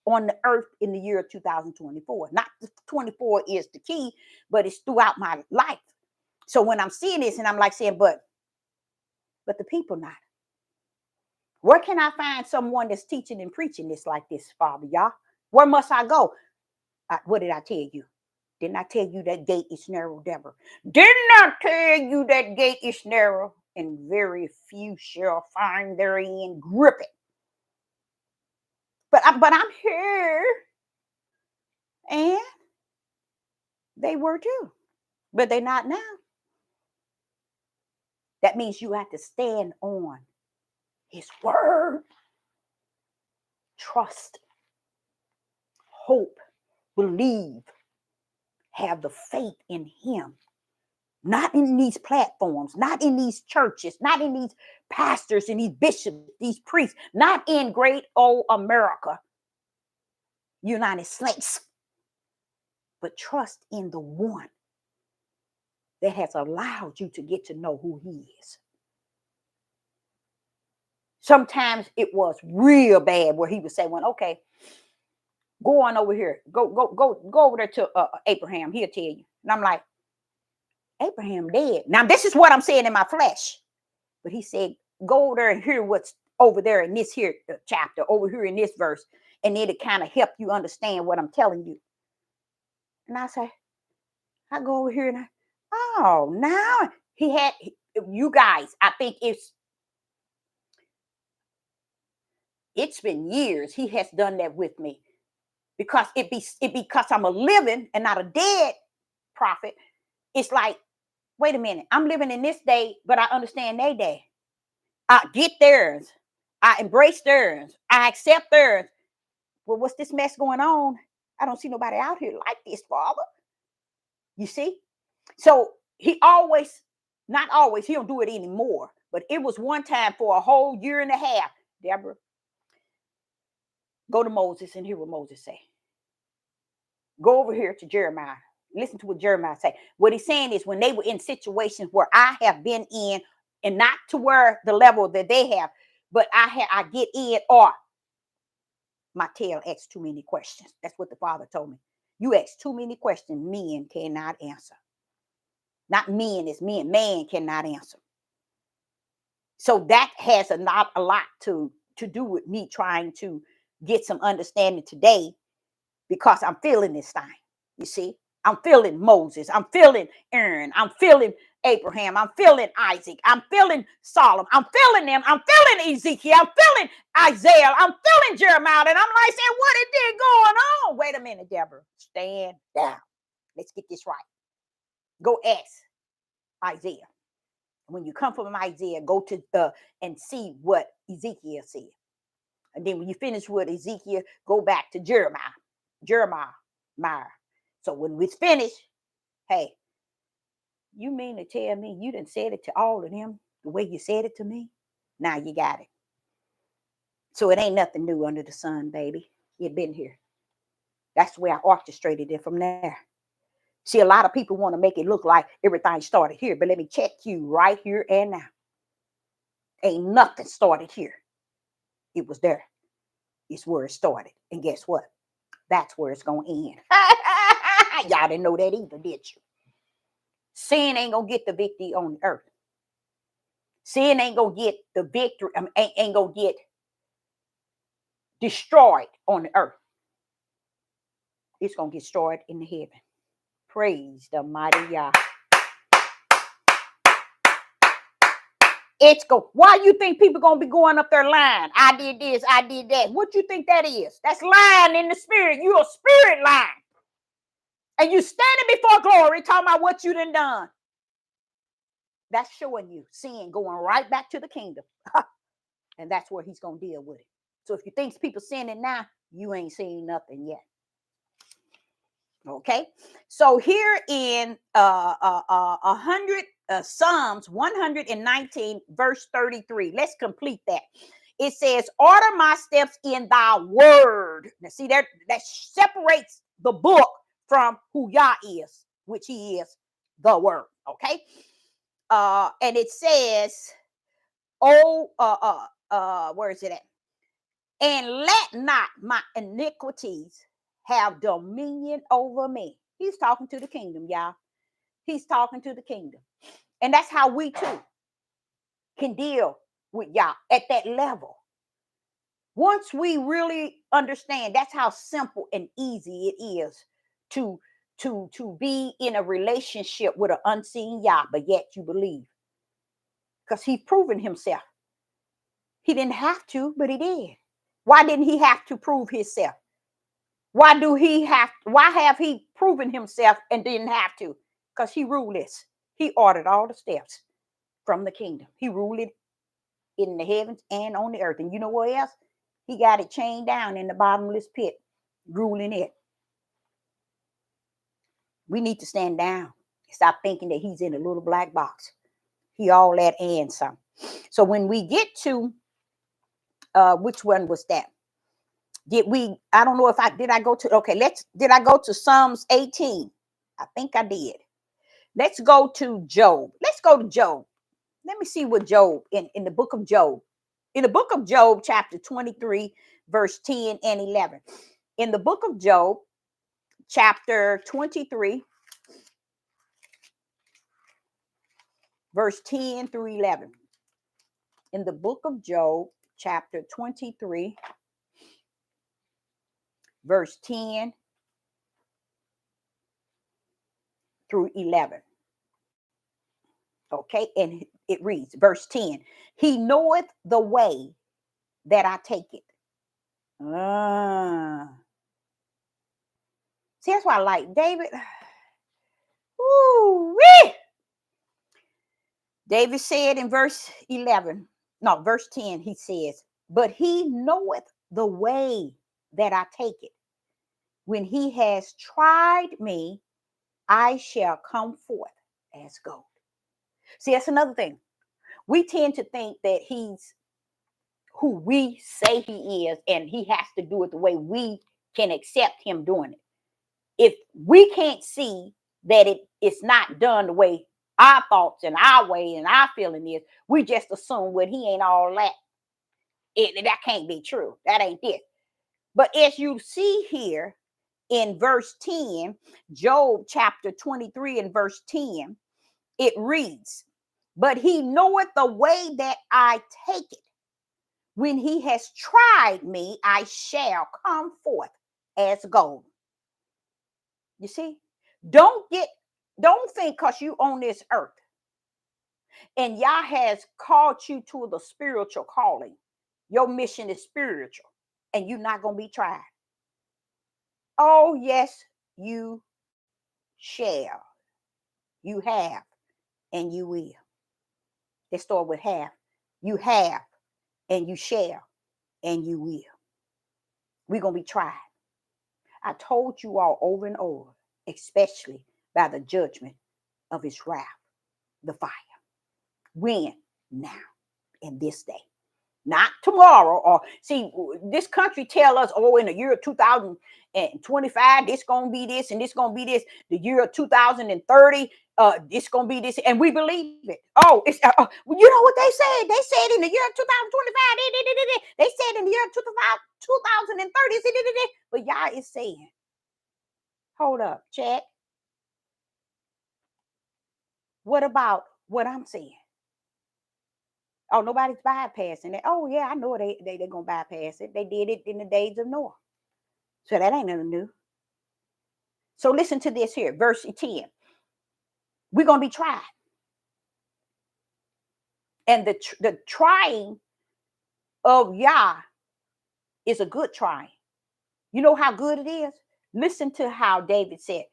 on the earth in the year of 2024. Not the 24 is the key, but it's throughout my life. So when I'm seeing this and I'm like saying, but the people not. Where can I find someone that's teaching and preaching this like this, Father, Yah? Where must I go? What did I tell you? Didn't I tell you that gate is narrow, Deborah? Didn't I tell you that gate is narrow, and very few shall find therein? Grip it. But I'm here, and they were too, but they're not now. That means you have to stand on his word. Trust, hope, believe, have the faith in him. Not in these platforms, not in these churches, not in these pastors and these bishops, these priests, not in great old America, United States, but trust in the one that has allowed you to get to know who he is. Sometimes it was real bad where he would say, "Well, okay, go on over here, go over there to Abraham. He'll tell you." And I'm like, Abraham dead. Now this is what I'm saying in my flesh. But he said, go over there and hear what's over there in this here chapter, over here in this verse, and it'll kind of help you understand what I'm telling you. And I say, I go over here and now you guys, I think it's been years he has done that with me, because because I'm a living and not a dead prophet. It's like, wait a minute, I'm living in this day, but I understand their day. I get theirs. I embrace theirs. I accept theirs. Well, what's this mess going on? I don't see nobody out here like this, Father. You see? So he not always, he don't do it anymore. But it was one time for a whole year and a half. Deborah, go to Moses and hear what Moses say. Go over here to Jeremiah. Listen to what Jeremiah say. What he's saying is, when they were in situations where I have been in, and not to where the level that they have, but I get in, or my tail asks too many questions. That's what the Father told me. You ask too many questions, men cannot answer. Not men, it's men. Man cannot answer. So that has a lot to do with me trying to get some understanding today, because I'm feeling this thing. You see, I'm feeling Moses. I'm feeling Aaron. I'm feeling Abraham. I'm feeling Isaac. I'm feeling Solomon. I'm feeling them. I'm feeling Ezekiel. I'm feeling Isaiah. I'm feeling Jeremiah. And I'm like saying, what is this going on? Wait a minute, Deborah. Stand down. Let's get this right. Go ask Isaiah. When you come from Isaiah, go to and see what Ezekiel said. And then when you finish with Ezekiel, go back to Jeremiah. So when we finish, hey, you mean to tell me you done said it to all of them the way you said it to me? Now you got it. So it ain't nothing new under the sun, baby. You've been here. That's the way I orchestrated it from there. See, a lot of people want to make it look like everything started here, but let me check you right here and now. Ain't nothing started here. It was there. It's where it started. And guess what? That's where it's going to end. Y'all didn't know that either, did you? Sin ain't going to get the victory on the earth. Sin ain't going to get the victory, ain't going to get destroyed on the earth. It's going to get destroyed in the heaven. Praise the mighty Yah. Why you think people going to be going up there lying? I did this, I did that. What you think that is? That's lying in the spirit. You're a spirit lying. And you standing before glory talking about what you done. That's showing you sin going right back to the kingdom. And that's where he's going to deal with it. So if you think people sinning now, you ain't seen nothing yet. Okay, so here in Psalms 119 verse 33, let's complete that. It says, order my steps in thy word. Now see, that separates the book from who Yah is, which he is the word. Okay, and it says, where is it at? And let not my iniquities have dominion over me. He's talking to the kingdom, y'all. He's talking to the kingdom. And that's how we too can deal with Yah at that level. Once we really understand, that's how simple and easy it is to to be in a relationship with an unseen Yah, but yet you believe. Because he's proven himself. He didn't have to, but he did. Why didn't he have to prove himself? Why have he proven himself and didn't have to? Because he ruled this. He ordered all the steps from the kingdom. He ruled it in the heavens and on the earth. And you know what else? He got it chained down in the bottomless pit, ruling it. We need to stand down. Stop thinking that he's in a little black box. He all that and some. So when we get to which one was that? I don't know if did I go to Psalms 18? I think I did. Let's go to Job. Let me see what Job in the book of Job. In the book of Job, chapter 23, verse 10 and 11. In the book of Job, chapter 23, verse 10 through 11. In the book of Job, chapter 23, verse 10 through 11. Okay, and it reads, verse 10, he knoweth the way that I take it. See, that's why I like David. Woo-wee! David said in verse 10, he says, but he knoweth the way that I take it. When he has tried me, I shall come forth as gold. See, that's another thing. We tend to think that he's who we say he is, and he has to do it the way we can accept him doing it. If we can't see that it's not done the way our thoughts and our way and our feeling is, we just assume, well, he ain't all that. That can't be true. That ain't it. But as you see here in verse 10, Job chapter 23 and verse 10, it reads, but he knoweth the way that I take it. When he has tried me, I shall come forth as gold. You see, don't think because you on this earth and Yah has called you to the spiritual calling. Your mission is spiritual and you're not going to be tried. Oh, yes, you shall. You have and you will. Let's start with have. You have and you shall and you will. We're going to be tried. I told you all over and over, especially by the judgment of his wrath, the fire. When? Now, in this day. Not tomorrow. Or see, this country tell us, oh, in the year 2025, this going to be this and this going to be this. The year 2030, this going to be this. And we believe it. Oh, it's you know what they said? They said in the year 2025, they said in the year 2030, but Yah is saying, hold up, check. What about what I'm saying? Oh, nobody's bypassing it. Oh, yeah, I know they're going to bypass it. They did it in the days of Noah. So that ain't nothing new. So listen to this here, verse 10. We're going to be tried. And the trying of Yah is a good trying. You know how good it is? Listen to how David said,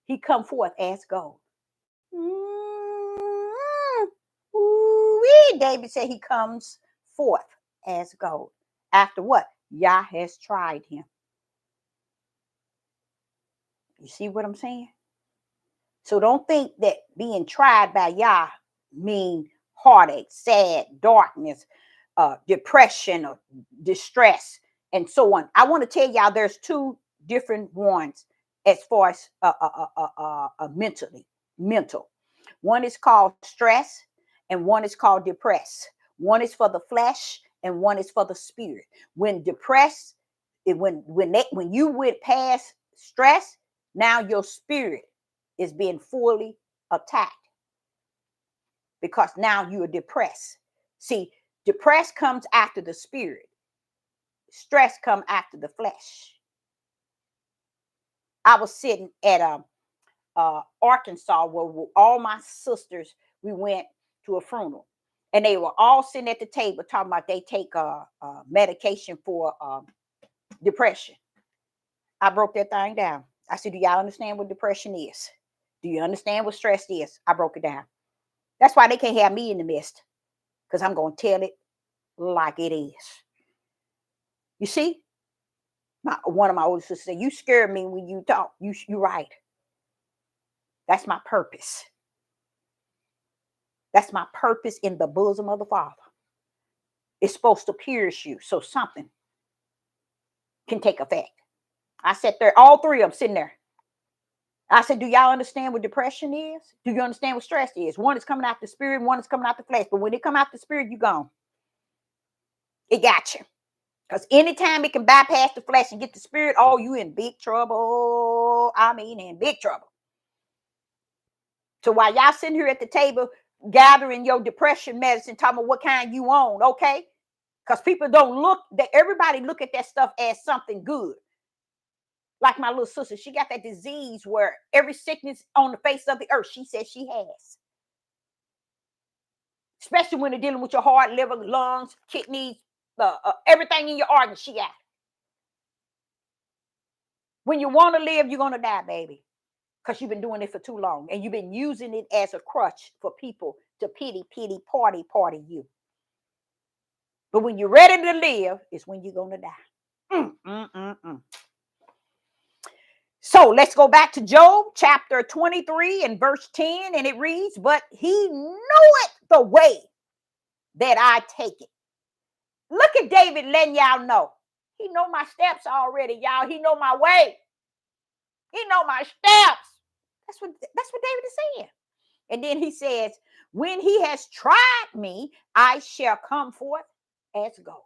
he come forth as gold. David said he comes forth as gold. After what? Yah has tried him. You see what I'm saying? So don't think that being tried by Yah mean heartache, sad, darkness, depression, or distress, and so on. I want to tell y'all there's two different ones as far as mental. One is called stress and one is called depress. One is for the flesh and one is for the spirit. When depressed, when you went past stress, now your spirit is being fully attacked because now you are depressed. See, depressed comes after the spirit. Stress comes after the flesh. I was sitting at Arkansas where all my sisters, we went to a funeral, and they were all sitting at the table talking about they take medication for depression. I broke that thing down. I said, do y'all understand what depression is? Do you understand what stress is? I broke it down. That's why they can't have me in the midst, because I'm going to tell it like it is. You see, one of my older sisters said, you scare me when you talk. You're right. That's my purpose. That's my purpose in the bosom of the Father. It's supposed to pierce you so something can take effect. I sat there, all three of them sitting there. I said, do y'all understand what depression is? Do you understand what stress is? One is coming out the spirit, one is coming out the flesh. But when it come out the spirit, you gone. It got you. Because anytime it can bypass the flesh and get the spirit, oh, you in big trouble. I mean, in big trouble. So while y'all sitting here at the table gathering your depression medicine, talking about what kind you on, okay? Because people don't look, everybody look at that stuff as something good. Like my little sister, she got that disease where every sickness on the face of the earth, she says she has. Especially when they're dealing with your heart, liver, lungs, kidneys, everything in your organs, she got. When you want to live, you're going to die, baby. Because you've been doing it for too long. And you've been using it as a crutch for people to pity, party you. But when you're ready to live, it's when you're going to die. So let's go back to Job chapter 23 and verse 10. And it reads, but he knoweth the way that I take it. Look at David letting y'all know. He know my steps already, y'all. He know my way. He know my steps. That's what David is saying. And then he says, when he has tried me, I shall come forth as gold.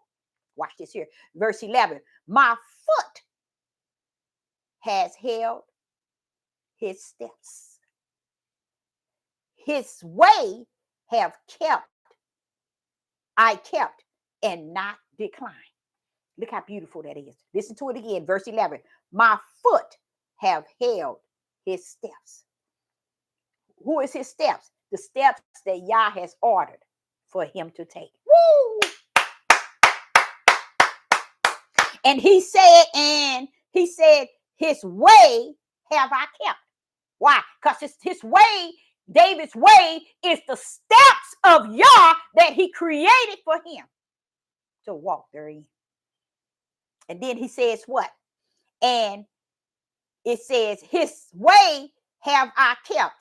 Watch this here. Verse 11. My foot has held his steps. His way I kept and not declined. Look how beautiful that is. Listen to it again. Verse 11. My foot have held his steps. Who is his steps? The steps that Yah has ordered for him to take. Woo! And he said, his way have I kept. Why? Because his way, David's way, is the steps of Yah that he created for him to walk therein. And then he says what? And it says, his way have I kept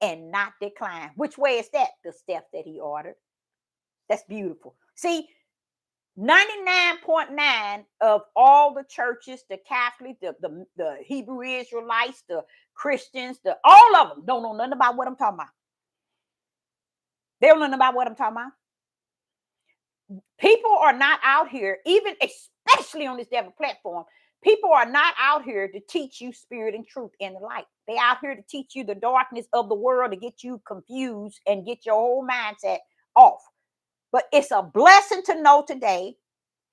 and not declined. Which way is that? The steps that he ordered. That's beautiful. See, 99.9 of all the churches, the Catholic, the Hebrew Israelites, the Christians, all of them don't know nothing about what I'm talking about. They don't know nothing about what I'm talking about. People are not out here, even especially on this devil platform, people are not out here to teach you spirit and truth and the light. They out here to teach you the darkness of the world, to get you confused and get your whole mindset off. But it's a blessing to know today,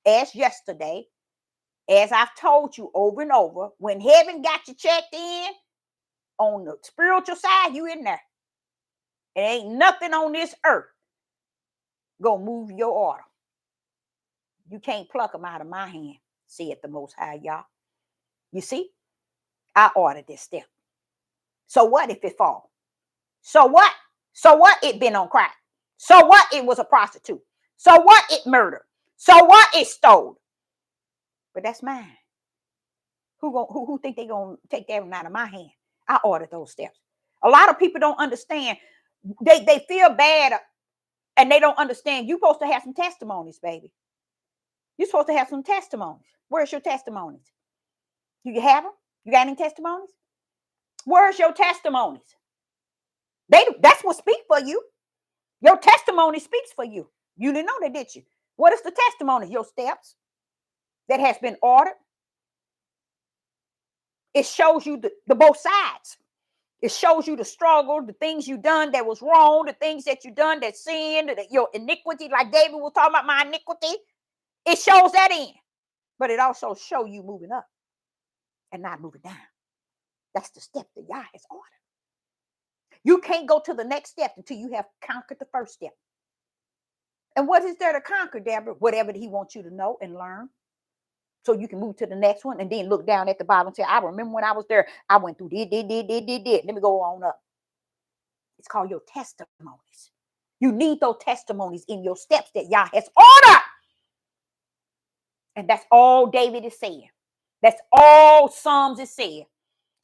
as yesterday, as I've told you over and over, when heaven got you checked in, on the spiritual side, you in there. It ain't nothing on this earth gonna move your order. You can't pluck them out of my hand, said the Most High Yah. You see, I ordered this step. So what if it fall? So what? So what it been on crack? So what it was a prostitute? So what it murdered? So what it stole? But that's mine. Who think they gonna take that one out of my hand? I ordered those steps. A lot of people don't understand. They feel bad and they don't understand. You're supposed to have some testimonies, baby. You're supposed to have some testimonies. Where's your testimonies? Do you have them? You got any testimonies? Where's your testimonies? That's what speaks for you. Your testimony speaks for you. You didn't know that, did you? What is the testimony? Your steps that has been ordered. It shows you the both sides. It shows you the struggle, the things you done that was wrong, the things that you done that sin, your iniquity, like David was talking about my iniquity. It shows that in. But it also shows you moving up and not moving down. That's the step that Yah has ordered. You can't go to the next step until you have conquered the first step. And what is there to conquer, Deborah? Whatever he wants you to know and learn. So you can move to the next one and then look down at the bottom and say, I remember when I was there, I went through did. Let me go on up. It's called your testimonies. You need those testimonies in your steps that Yah has ordered. And that's all David is saying. That's all Psalms is saying.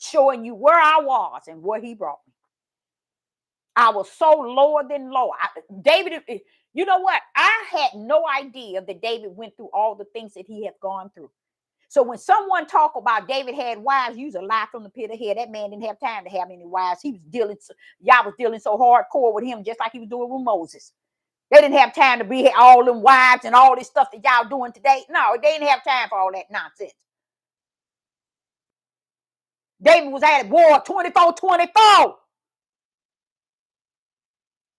Showing you where I was and where he brought me. I was so lower than low. David, you know what? I had no idea that David went through all the things that he had gone through. So when someone talk about David had wives, use a lie from the pit of hell. That man didn't have time to have any wives. He was dealing, y'all was dealing so hardcore with him, just like he was doing with Moses. They didn't have time to be all them wives and all this stuff that y'all doing today. No, they didn't have time for all that nonsense. David was at war 24-24.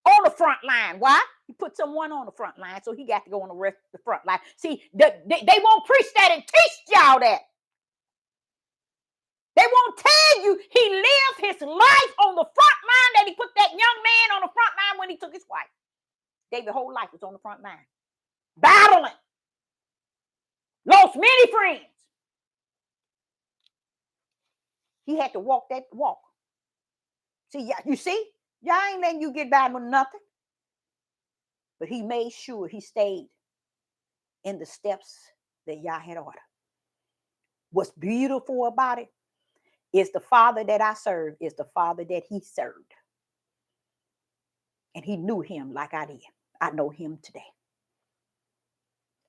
On the front line. Why? He put someone on the front line, so he got to go on the front line. See, they won't preach that and teach y'all that. They won't tell you he lived his life on the front line, that he put that young man on the front line when he took his wife. David's whole life was on the front line. Battling. Lost many friends. He had to walk that walk. See, you see? Y'all ain't letting you get by with nothing. But he made sure he stayed in the steps that Yah had ordered. What's beautiful about it is the Father that I serve is the Father that he served. And he knew him like I did. I know him today.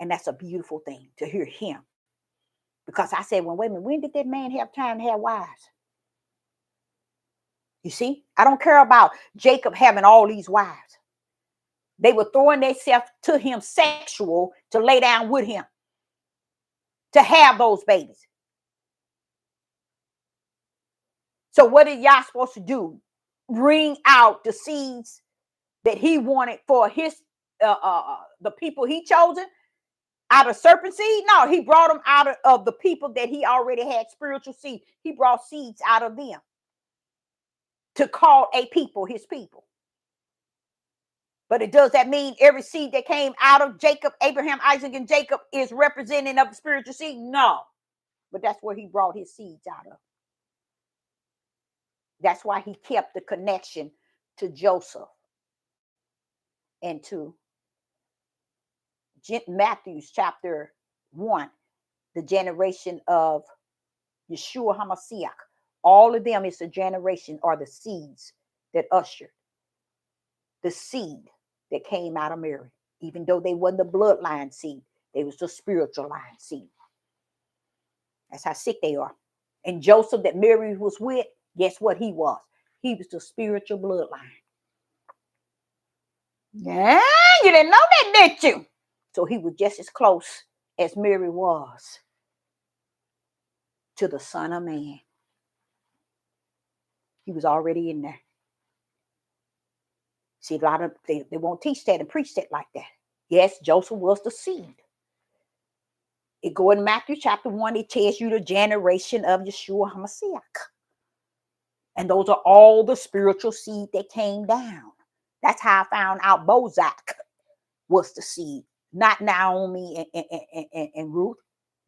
And that's a beautiful thing to hear him. Because I said, well, wait a minute, when did that man have time to have wives? You see, I don't care about Jacob having all these wives. They were throwing themselves to him sexual to lay down with him, to have those babies. So what are y'all supposed to do? Bring out the seeds that he wanted for his the people he chosen out of serpent seed? No, he brought them out of the people that he already had spiritual seed. He brought seeds out of them to call a people his people. But it does that mean every seed that came out of Jacob, Abraham, Isaac, and Jacob is representing of the spiritual seed? No. But that's where he brought his seeds out of. That's why he kept the connection to Joseph and to Matthew chapter 1, the generation of Yeshua HaMashiach. All of them is a generation or the seeds that ushered the seed that came out of Mary. Even though they wasn't the bloodline seed, they was the spiritual line seed. That's how sick they are. And Joseph that Mary was with, guess what he was? He was the spiritual bloodline. Yeah, you didn't know that, did you? So he was just as close as Mary was to the Son of Man. He was already in there. See, a lot of they won't teach that and preach that like that. Yes, Joseph was the seed. It go in Matthew chapter 1, it tells you the generation of Yeshua HaMashiach. And those are all the spiritual seed that came down. That's how I found out Bozak was the seed, not Naomi and Ruth.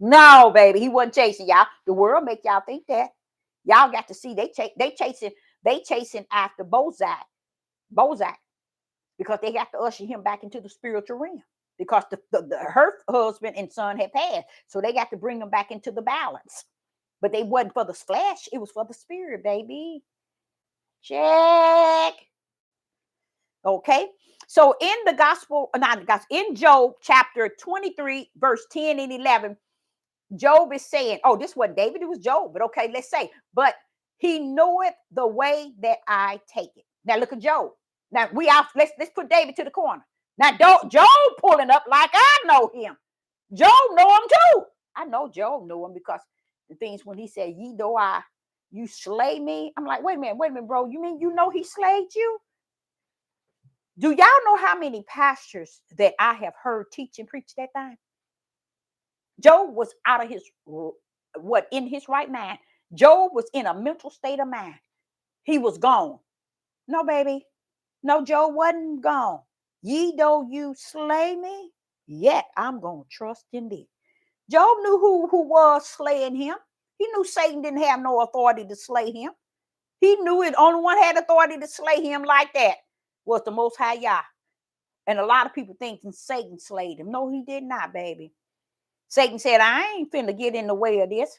No, baby, he wasn't chasing y'all. The world make y'all think that. Y'all got to see they chasing after Bozak, because they got to usher him back into the spiritual realm. Because her husband and son had passed, so they got to bring him back into the balance. But they wasn't for the flesh; it was for the spirit, baby. Check. Okay. So in the gospel, not the gospel, in Job chapter 23, verse 10 and 11, Job is saying, oh, this wasn't David, it was Job. But okay, let's say, but he knoweth the way that I take it. Now look at Job. Now let's put David to the corner. Now Job pulling up like I know him. Job know him too. I know Job know him because the things when he said, ye though you slay me. I'm like, wait a minute, bro. You mean you know he slayed you? Do y'all know how many pastors that I have heard teach and preach that thing? Job was out of in his right mind. Job was in a mental state of mind. He was gone. No, baby. No, Job wasn't gone. Ye though you slay me, yet I'm going to trust in thee. Job knew who was slaying him. He knew Satan didn't have no authority to slay him. He knew it. Only one had authority to slay him like that was the Most High Yah. And a lot of people thinking Satan slayed him. No, he did not, baby. Satan said, I ain't finna get in the way of this.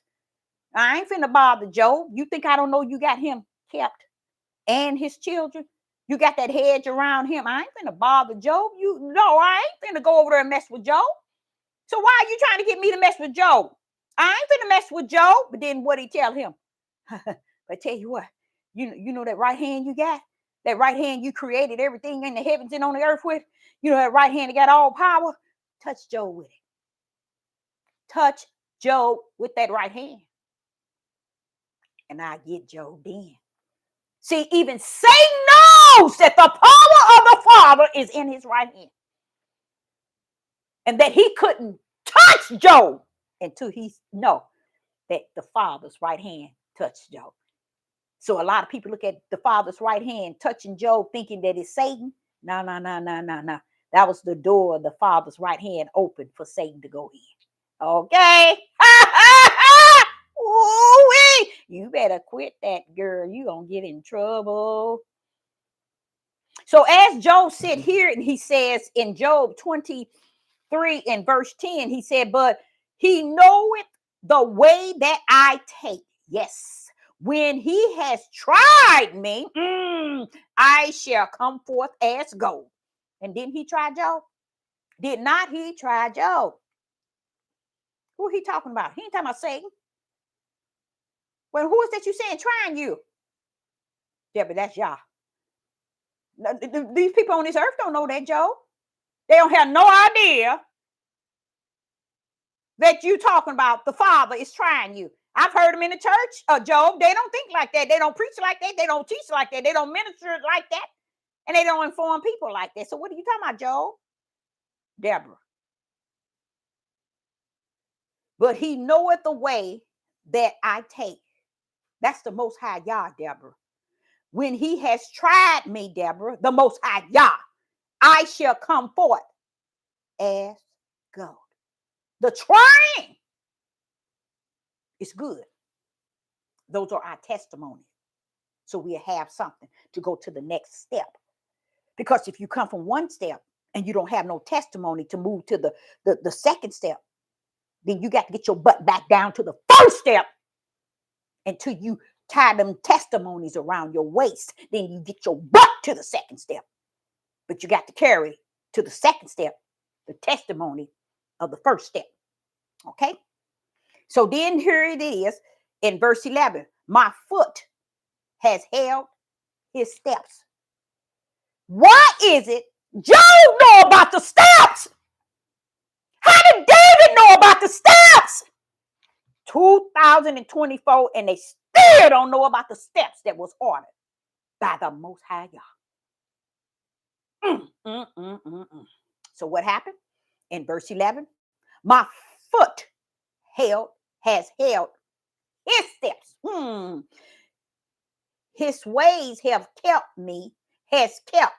I ain't finna bother Job. You think I don't know you got him kept and his children? You got that hedge around him. I ain't finna bother Job. I ain't finna go over there and mess with Job. So why are you trying to get me to mess with Job? I ain't finna mess with Job. But then what he tell him? But I tell you what, you know that right hand you got? That right hand you created everything in the heavens and on the earth with? You know that right hand that got all power? Touch Job with it. Touch Job with that right hand. And I get Job then. See, even Satan knows that the power of the Father is in his right hand. And that he couldn't touch Job until he know that the Father's right hand touched Job. So a lot of people look at the Father's right hand touching Job thinking that it's Satan. No. That was the door of the Father's right hand open for Satan to go in. Okay? Ooh-wee. You better quit that, girl. You gonna get in trouble. So as Job sit here and he says in Job 23 and verse 10, he said, but he knoweth the way that I take. Yes. When he has tried me, I shall come forth as gold. And didn't he try Job? Did not he try Job? Who he talking about? He ain't talking about Satan. Well, who is that you saying trying you? Yeah, but that's Yah. These people on this earth don't know that, Job. They don't have no idea that you talking about the Father is trying you. I've heard them in the church, Job. They don't think like that. They don't preach like that. They don't teach like that. They don't minister like that. And they don't inform people like that. So what are you talking about, Job? Deborah. But he knoweth the way that I take. That's the Most High Yah, Deborah. When he has tried me, Deborah, the Most High Yah, I shall come forth as gold. The trying is good. Those are our testimonies. So we have something to go to the next step. Because if you come from one step and you don't have no testimony to move to the second step, then you got to get your butt back down to the first step until you tie them testimonies around your waist. Then you get your butt to the second step. But you got to carry to the second step the testimony of the first step. Okay? So then here it is in verse 11. My foot has held his steps. Why is it Job know about the steps? How did David know about the steps? 2024, and they still don't know about the steps that was ordered by the Most High God. So what happened? In verse 11, my foot has held his steps. His ways have kept me, has kept.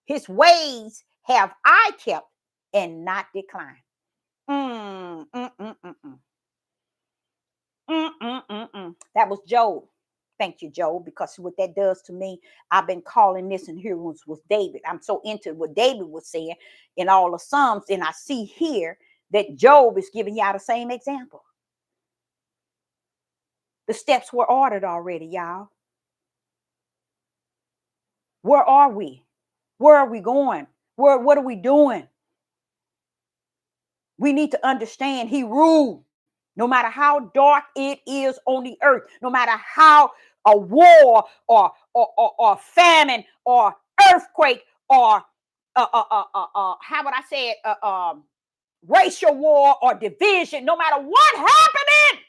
His ways have I kept and not declined. That was Job. Thank you, Job, because what that does to me, I've been calling this, and here was David. I'm so into what David was saying in all the Psalms, and I see here that Job is giving y'all the same example. The steps were ordered already, y'all. Where are we? Where are we going? What are we doing? We need to understand he ruled. No matter how dark it is on the earth, no matter how a war or famine or earthquake or how would I say it, racial war or division, no matter what happening,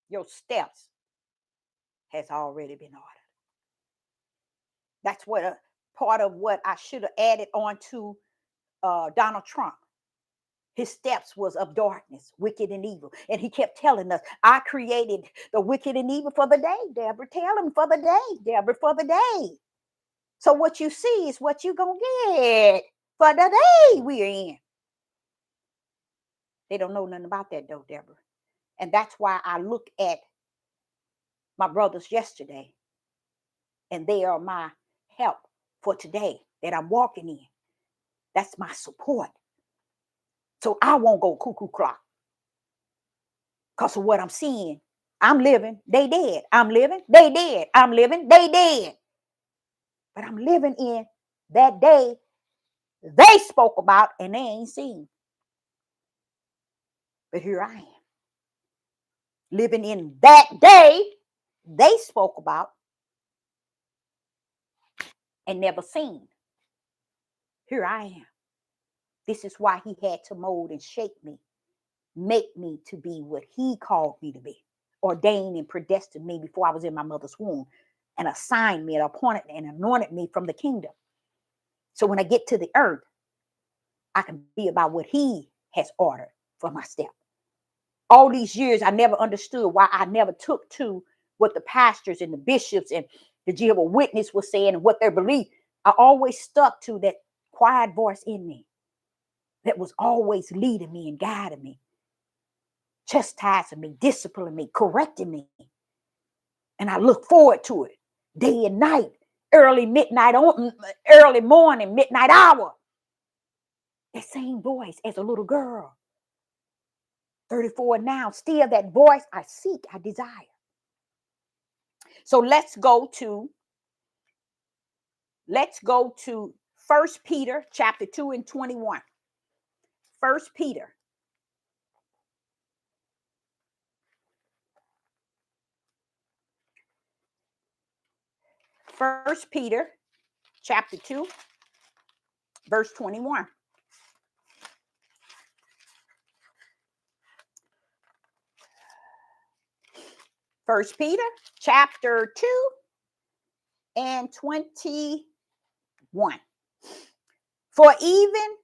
your steps has already been ordered. That's what a part of what I should have added on to Donald Trump. His steps was of darkness, wicked and evil. And he kept telling us, I created the wicked and evil for the day, Deborah. Tell him for the day, Deborah, for the day. So what you see is what you're going to get for the day we're in. They don't know nothing about that though, Deborah. And that's why I look at my brothers yesterday, and they are my help for today that I'm walking in. That's my support. So I won't go cuckoo clock because of what I'm seeing. I'm living, they dead. I'm living, they dead. I'm living, they dead. But I'm living in that day they spoke about and they ain't seen. But here I am, living in that day they spoke about and never seen. Here I am. This is why he had to mold and shape me, make me to be what he called me to be, ordained and predestined me before I was in my mother's womb, and assigned me and appointed and anointed me from the kingdom. So when I get to the earth, I can be about what he has ordered for my step. All these years, I never understood why I never took to what the pastors and the bishops and the Jehovah's Witness were saying and what their belief. I always stuck to that quiet voice in me that was always leading me and guiding me, chastising me, disciplining me, correcting me. And I look forward to it day and night, early morning, midnight hour. That same voice as a little girl, 34 now, still that voice I seek, I desire. So let's go to 1 Peter chapter 2 and 21. 1 Peter. First Peter chapter 2, verse 21. First Peter chapter 2 and 21. For even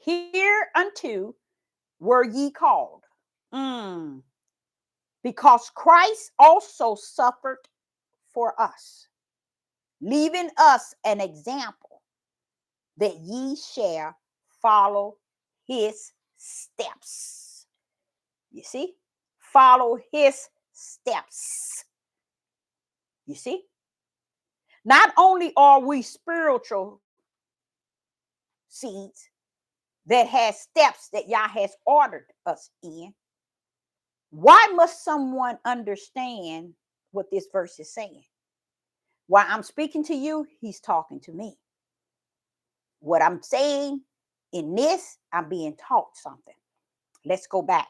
hereunto were ye called, because Christ also suffered for us, leaving us an example that ye shall follow his steps. You see? Follow his steps. You see? Not only are we spiritual seeds that has steps that Yah has ordered us in, why must someone understand what this verse is saying? While I'm speaking to you, he's talking to me. What I'm saying in this, I'm being taught something. Let's go back.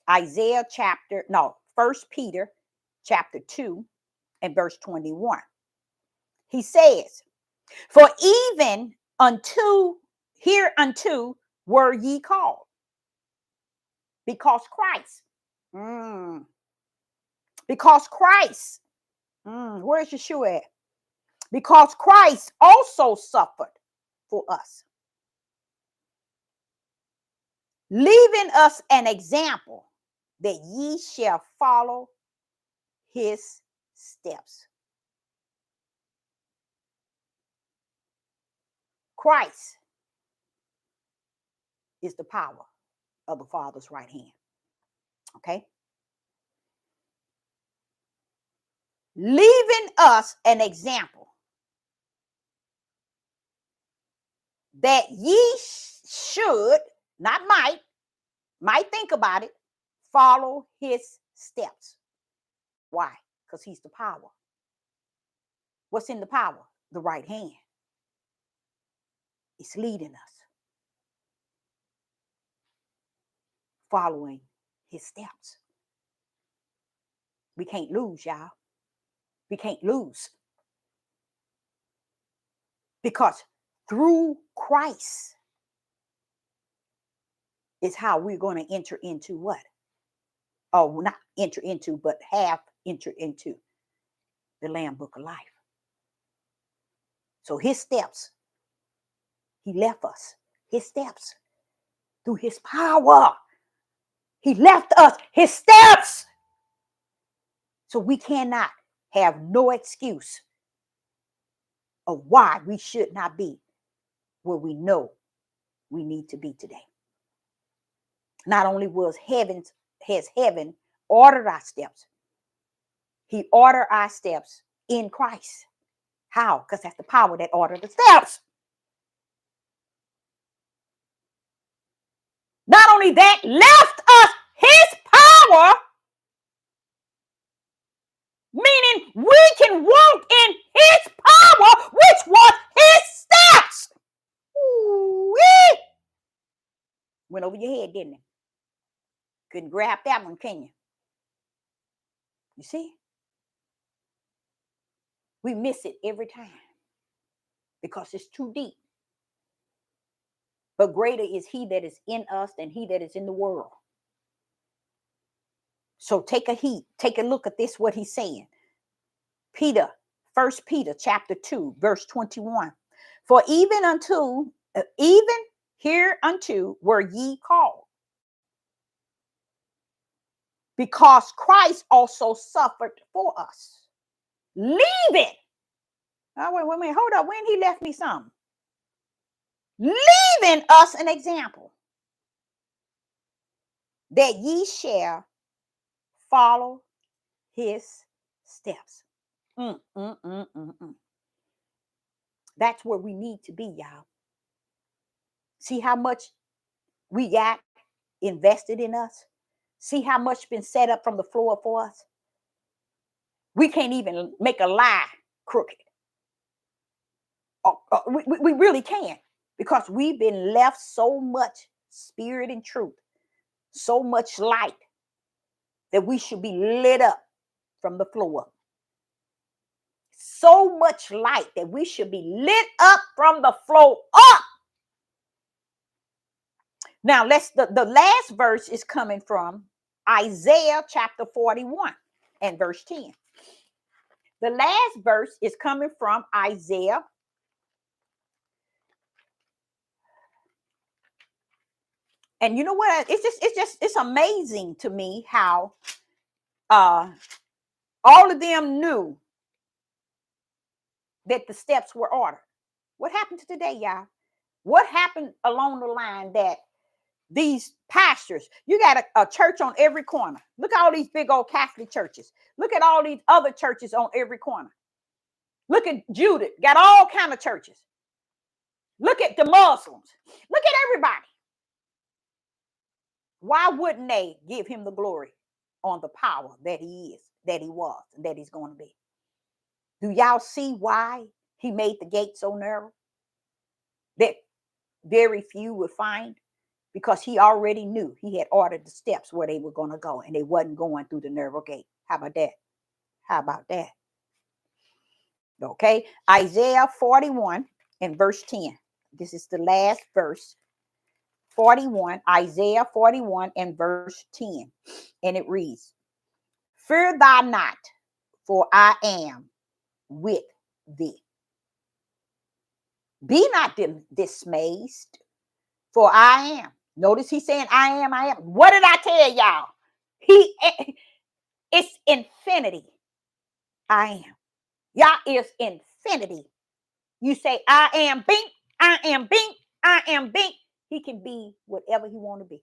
1 Peter chapter 2 and verse 21. He says, for even hereunto were ye called, because Christ. Because Christ. Where's Yeshua at? Because Christ also suffered for us, leaving us an example that ye shall follow his steps. Christ is the power of the Father's right hand. Okay? Leaving us an example that ye should, not might think about it, follow his steps. Why? Because he's the power. What's in the power? The right hand. It's leading us, following his steps. We can't lose, y'all. We can't lose. Because through Christ is how we're going to enter into what? Oh, not enter into, but have entered into the Lamb Book of Life. So his steps He left us his steps through his power. He left us his steps. So we cannot have no excuse of why we should not be where we know we need to be today. Not only has heaven ordered our steps, he ordered our steps in Christ. How? Because that's the power that ordered the steps. Not only that, left us his power, meaning we can walk in his power, which was his steps. Ooh-wee. Went over your head, didn't it? Couldn't grab that one, can you? You see? We miss it every time because it's too deep. But greater is he that is in us than he that is in the world. So take a look at this, what he's saying. First Peter chapter 2, verse 21. For even hereunto were ye called, because Christ also suffered for us, leaving. Oh, wait, hold up. When he left me something. Leaving us an example that ye shall follow his steps. That's where we need to be, y'all. See how much we got invested in us? See how much been set up from the floor for us? We can't even make a lie crooked. We really can't, because we've been left so much spirit and truth, so much light, that we should be lit up from the floor up. So much light that we should be lit up from the floor up. Now the last verse is coming from Isaiah chapter 41 and verse 10. The last verse is coming from Isaiah. And you know what? It's amazing to me how all of them knew that the steps were ordered. What happened to today, y'all? What happened along the line that these pastors, you got a church on every corner. Look at all these big old Catholic churches. Look at all these other churches on every corner. Look at Judith, got all kind of churches. Look at the Muslims. Look at everybody. Why wouldn't they give him the glory on the power that he is, that he was, and that he's going to be? Do y'all see why he made the gate so narrow that very few would find? Because he already knew, he had ordered the steps where they were going to go, and they wasn't going through the narrow gate. How about that? How about that? Okay, Isaiah 41 and verse 10. This is the last verse. 41, Isaiah 41 and verse 10. And it reads, fear thou not, for I am with thee. Be not dismayed, for I am. Notice he's saying, I am. What did I tell y'all? It's infinity. I am. Yah is infinity. You say, I am bink, I am bink, I am bink. He can be whatever he want to be.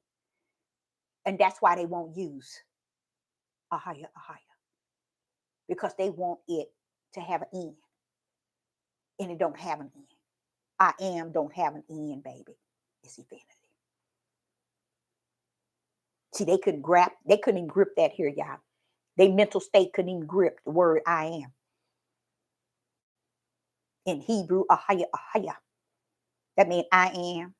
And that's why they won't use a higher. Because they want it to have an end. And it don't have an end. I am don't have an end, baby. It's infinity. See, they couldn't even grip that here, y'all. Their mental state couldn't even grip the word I am. In Hebrew, ahaya. That means I am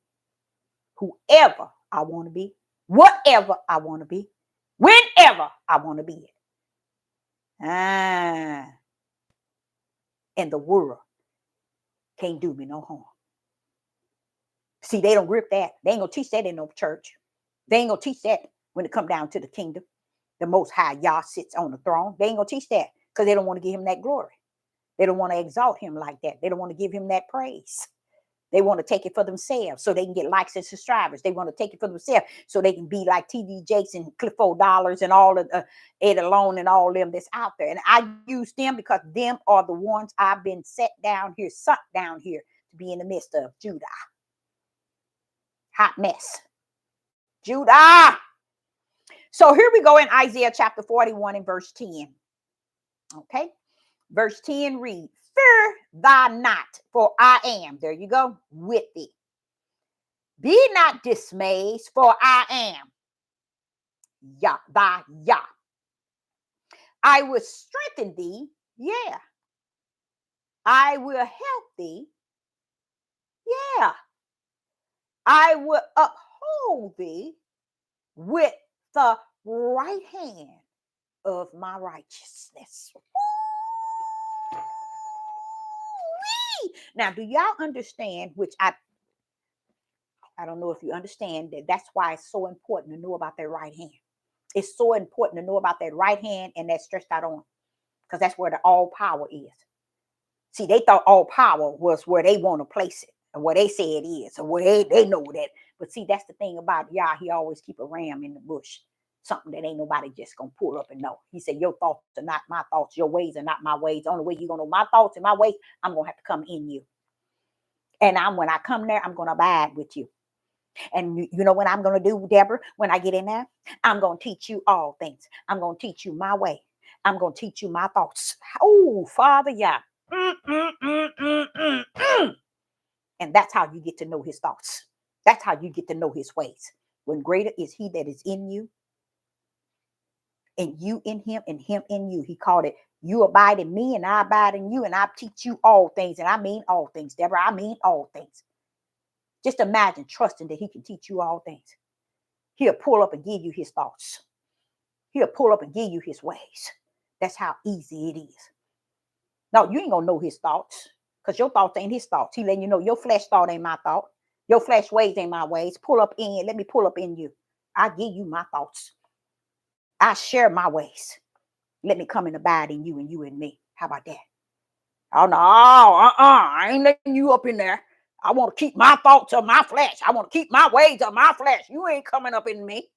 whoever I want to be, whatever I want to be, whenever I want to be it. And the world can't do me no harm. See, they don't grip that. They ain't gonna teach that in no church. They ain't gonna teach that when it come down to the kingdom. The Most High Yah sits on the throne. They ain't gonna teach that because they don't want to give him that glory. They don't want to exalt him like that. They don't want to give him that praise. They want to take it for themselves so they can get likes and subscribers. They want to take it for themselves so they can be like TV Jakes and Clifford Dollars and all of Ed Alone and all them that's out there. And I use them because them are the ones I've been set down here, sunk down here to be in the midst of. Judah. Hot mess. Judah. So here we go in Isaiah chapter 41 and verse 10. Okay. Verse 10 reads, fear thy not, for I am, there you go, with thee. Be not dismayed, for I am Yah, thy Yah. I will strengthen thee, yeah. I will help thee, yeah. I will uphold thee with the right hand of my righteousness. Now, do y'all understand, which I don't know if you understand that that's why it's so important to know about that right hand. It's so important to know about that right hand and that stretched out arm, because that's where the all power is. See, they thought all power was where they want to place it and where they say it is, or where they know that. But see, that's the thing about Yah. He always keep a ram in the bush, something that ain't nobody just gonna pull up and know. He said, your thoughts are not my thoughts, your ways are not my ways. The only way you're gonna know my thoughts and my ways, I'm gonna have to come in you. And when I come there, I'm gonna abide with you. And you know what I'm going to do, Deborah, when I get in there? I'm going to teach you all things. I'm going to teach you my way. I'm going to teach you my thoughts. Oh, Father, yeah. And that's how you get to know his thoughts. That's how you get to know his ways. When greater is he that is in you, and you in him, and him in you. He called it, you abide in me, and I abide in you, and I teach you all things. And I mean all things, Deborah. I mean all things. Just imagine trusting that he can teach you all things. He'll pull up and give you his thoughts. He'll pull up and give you his ways. That's how easy it is. No, you ain't going to know his thoughts, because your thoughts ain't his thoughts. He letting you know your flesh thought ain't my thought. Your flesh ways ain't my ways. Pull up in. Let me pull up in you. I give you my thoughts. I share my ways. Let me come and abide in you and you in me. How about that? Oh, no. I ain't letting you up in there. I want to keep my thoughts of my flesh. I want to keep my ways of my flesh. You ain't coming up in me.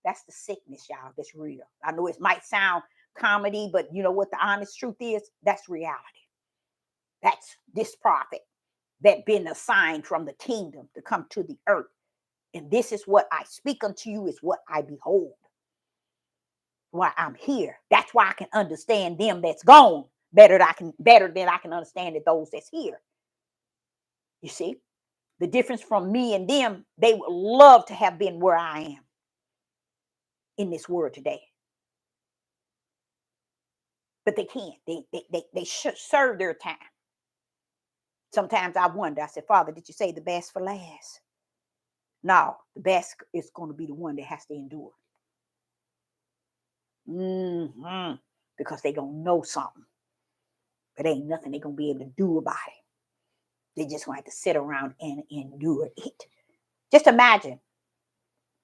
That's the sickness, y'all. That's real. I know it might sound comedy, but you know what the honest truth is? That's reality. That's this prophet that been assigned from the kingdom to come to the earth. And this is what I speak unto you, is what I behold. Why I'm here. That's why I can understand them that's gone better than I can understand it, those that's here. You see, the difference from me and them, they would love to have been where I am in this world today. But they can't. They should serve their time. Sometimes I wonder, I said, Father, did you say the best for last? No, the best is going to be the one that has to endure. Because they're going to know something. But ain't nothing they're going to be able to do about it. They just want to sit around and endure it. Just imagine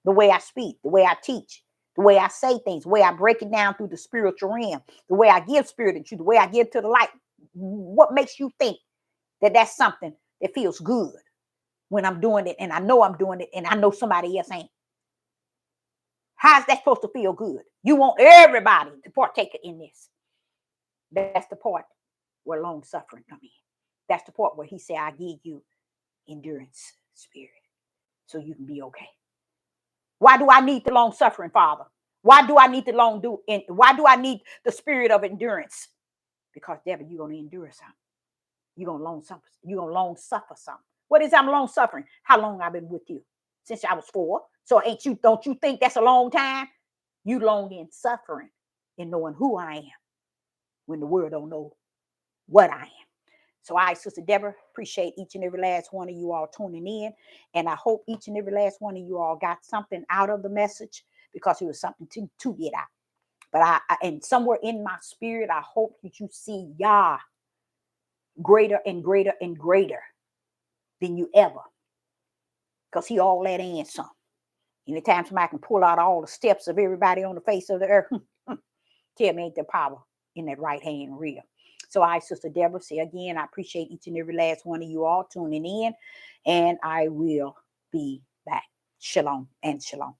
the way I speak, the way I teach, the way I say things, the way I break it down through the spiritual realm, the way I give spirit and truth, the way I give to the light. What makes you think that that's something that feels good when I'm doing it, and I know I'm doing it, and I know somebody else ain't? How's that supposed to feel good? You want everybody to partake in this. That's the part where long suffering comes in. That's the part where he said, I give you endurance spirit so you can be okay. Why do I need the long suffering, Father? Why do I need why do I need the spirit of endurance? Because, Deborah, you're going to endure something. You're going to long suffer something. What is I'm long suffering? How long I've been with you? Since I was 4. So don't you think that's a long time? You long in suffering in knowing who I am when the world don't know what I am. So I, Sister Deborah, appreciate each and every last one of you all tuning in. And I hope each and every last one of you all got something out of the message, because it was something to get out. But and somewhere in my spirit, I hope that you see Yah greater and greater and greater than you ever. Because he all that and some. Anytime somebody can pull out all the steps of everybody on the face of the earth, tell me ain't the power in that right hand real. So I, Sister Deborah, say again, I appreciate each and every last one of you all tuning in, and I will be back. Shalom and shalom.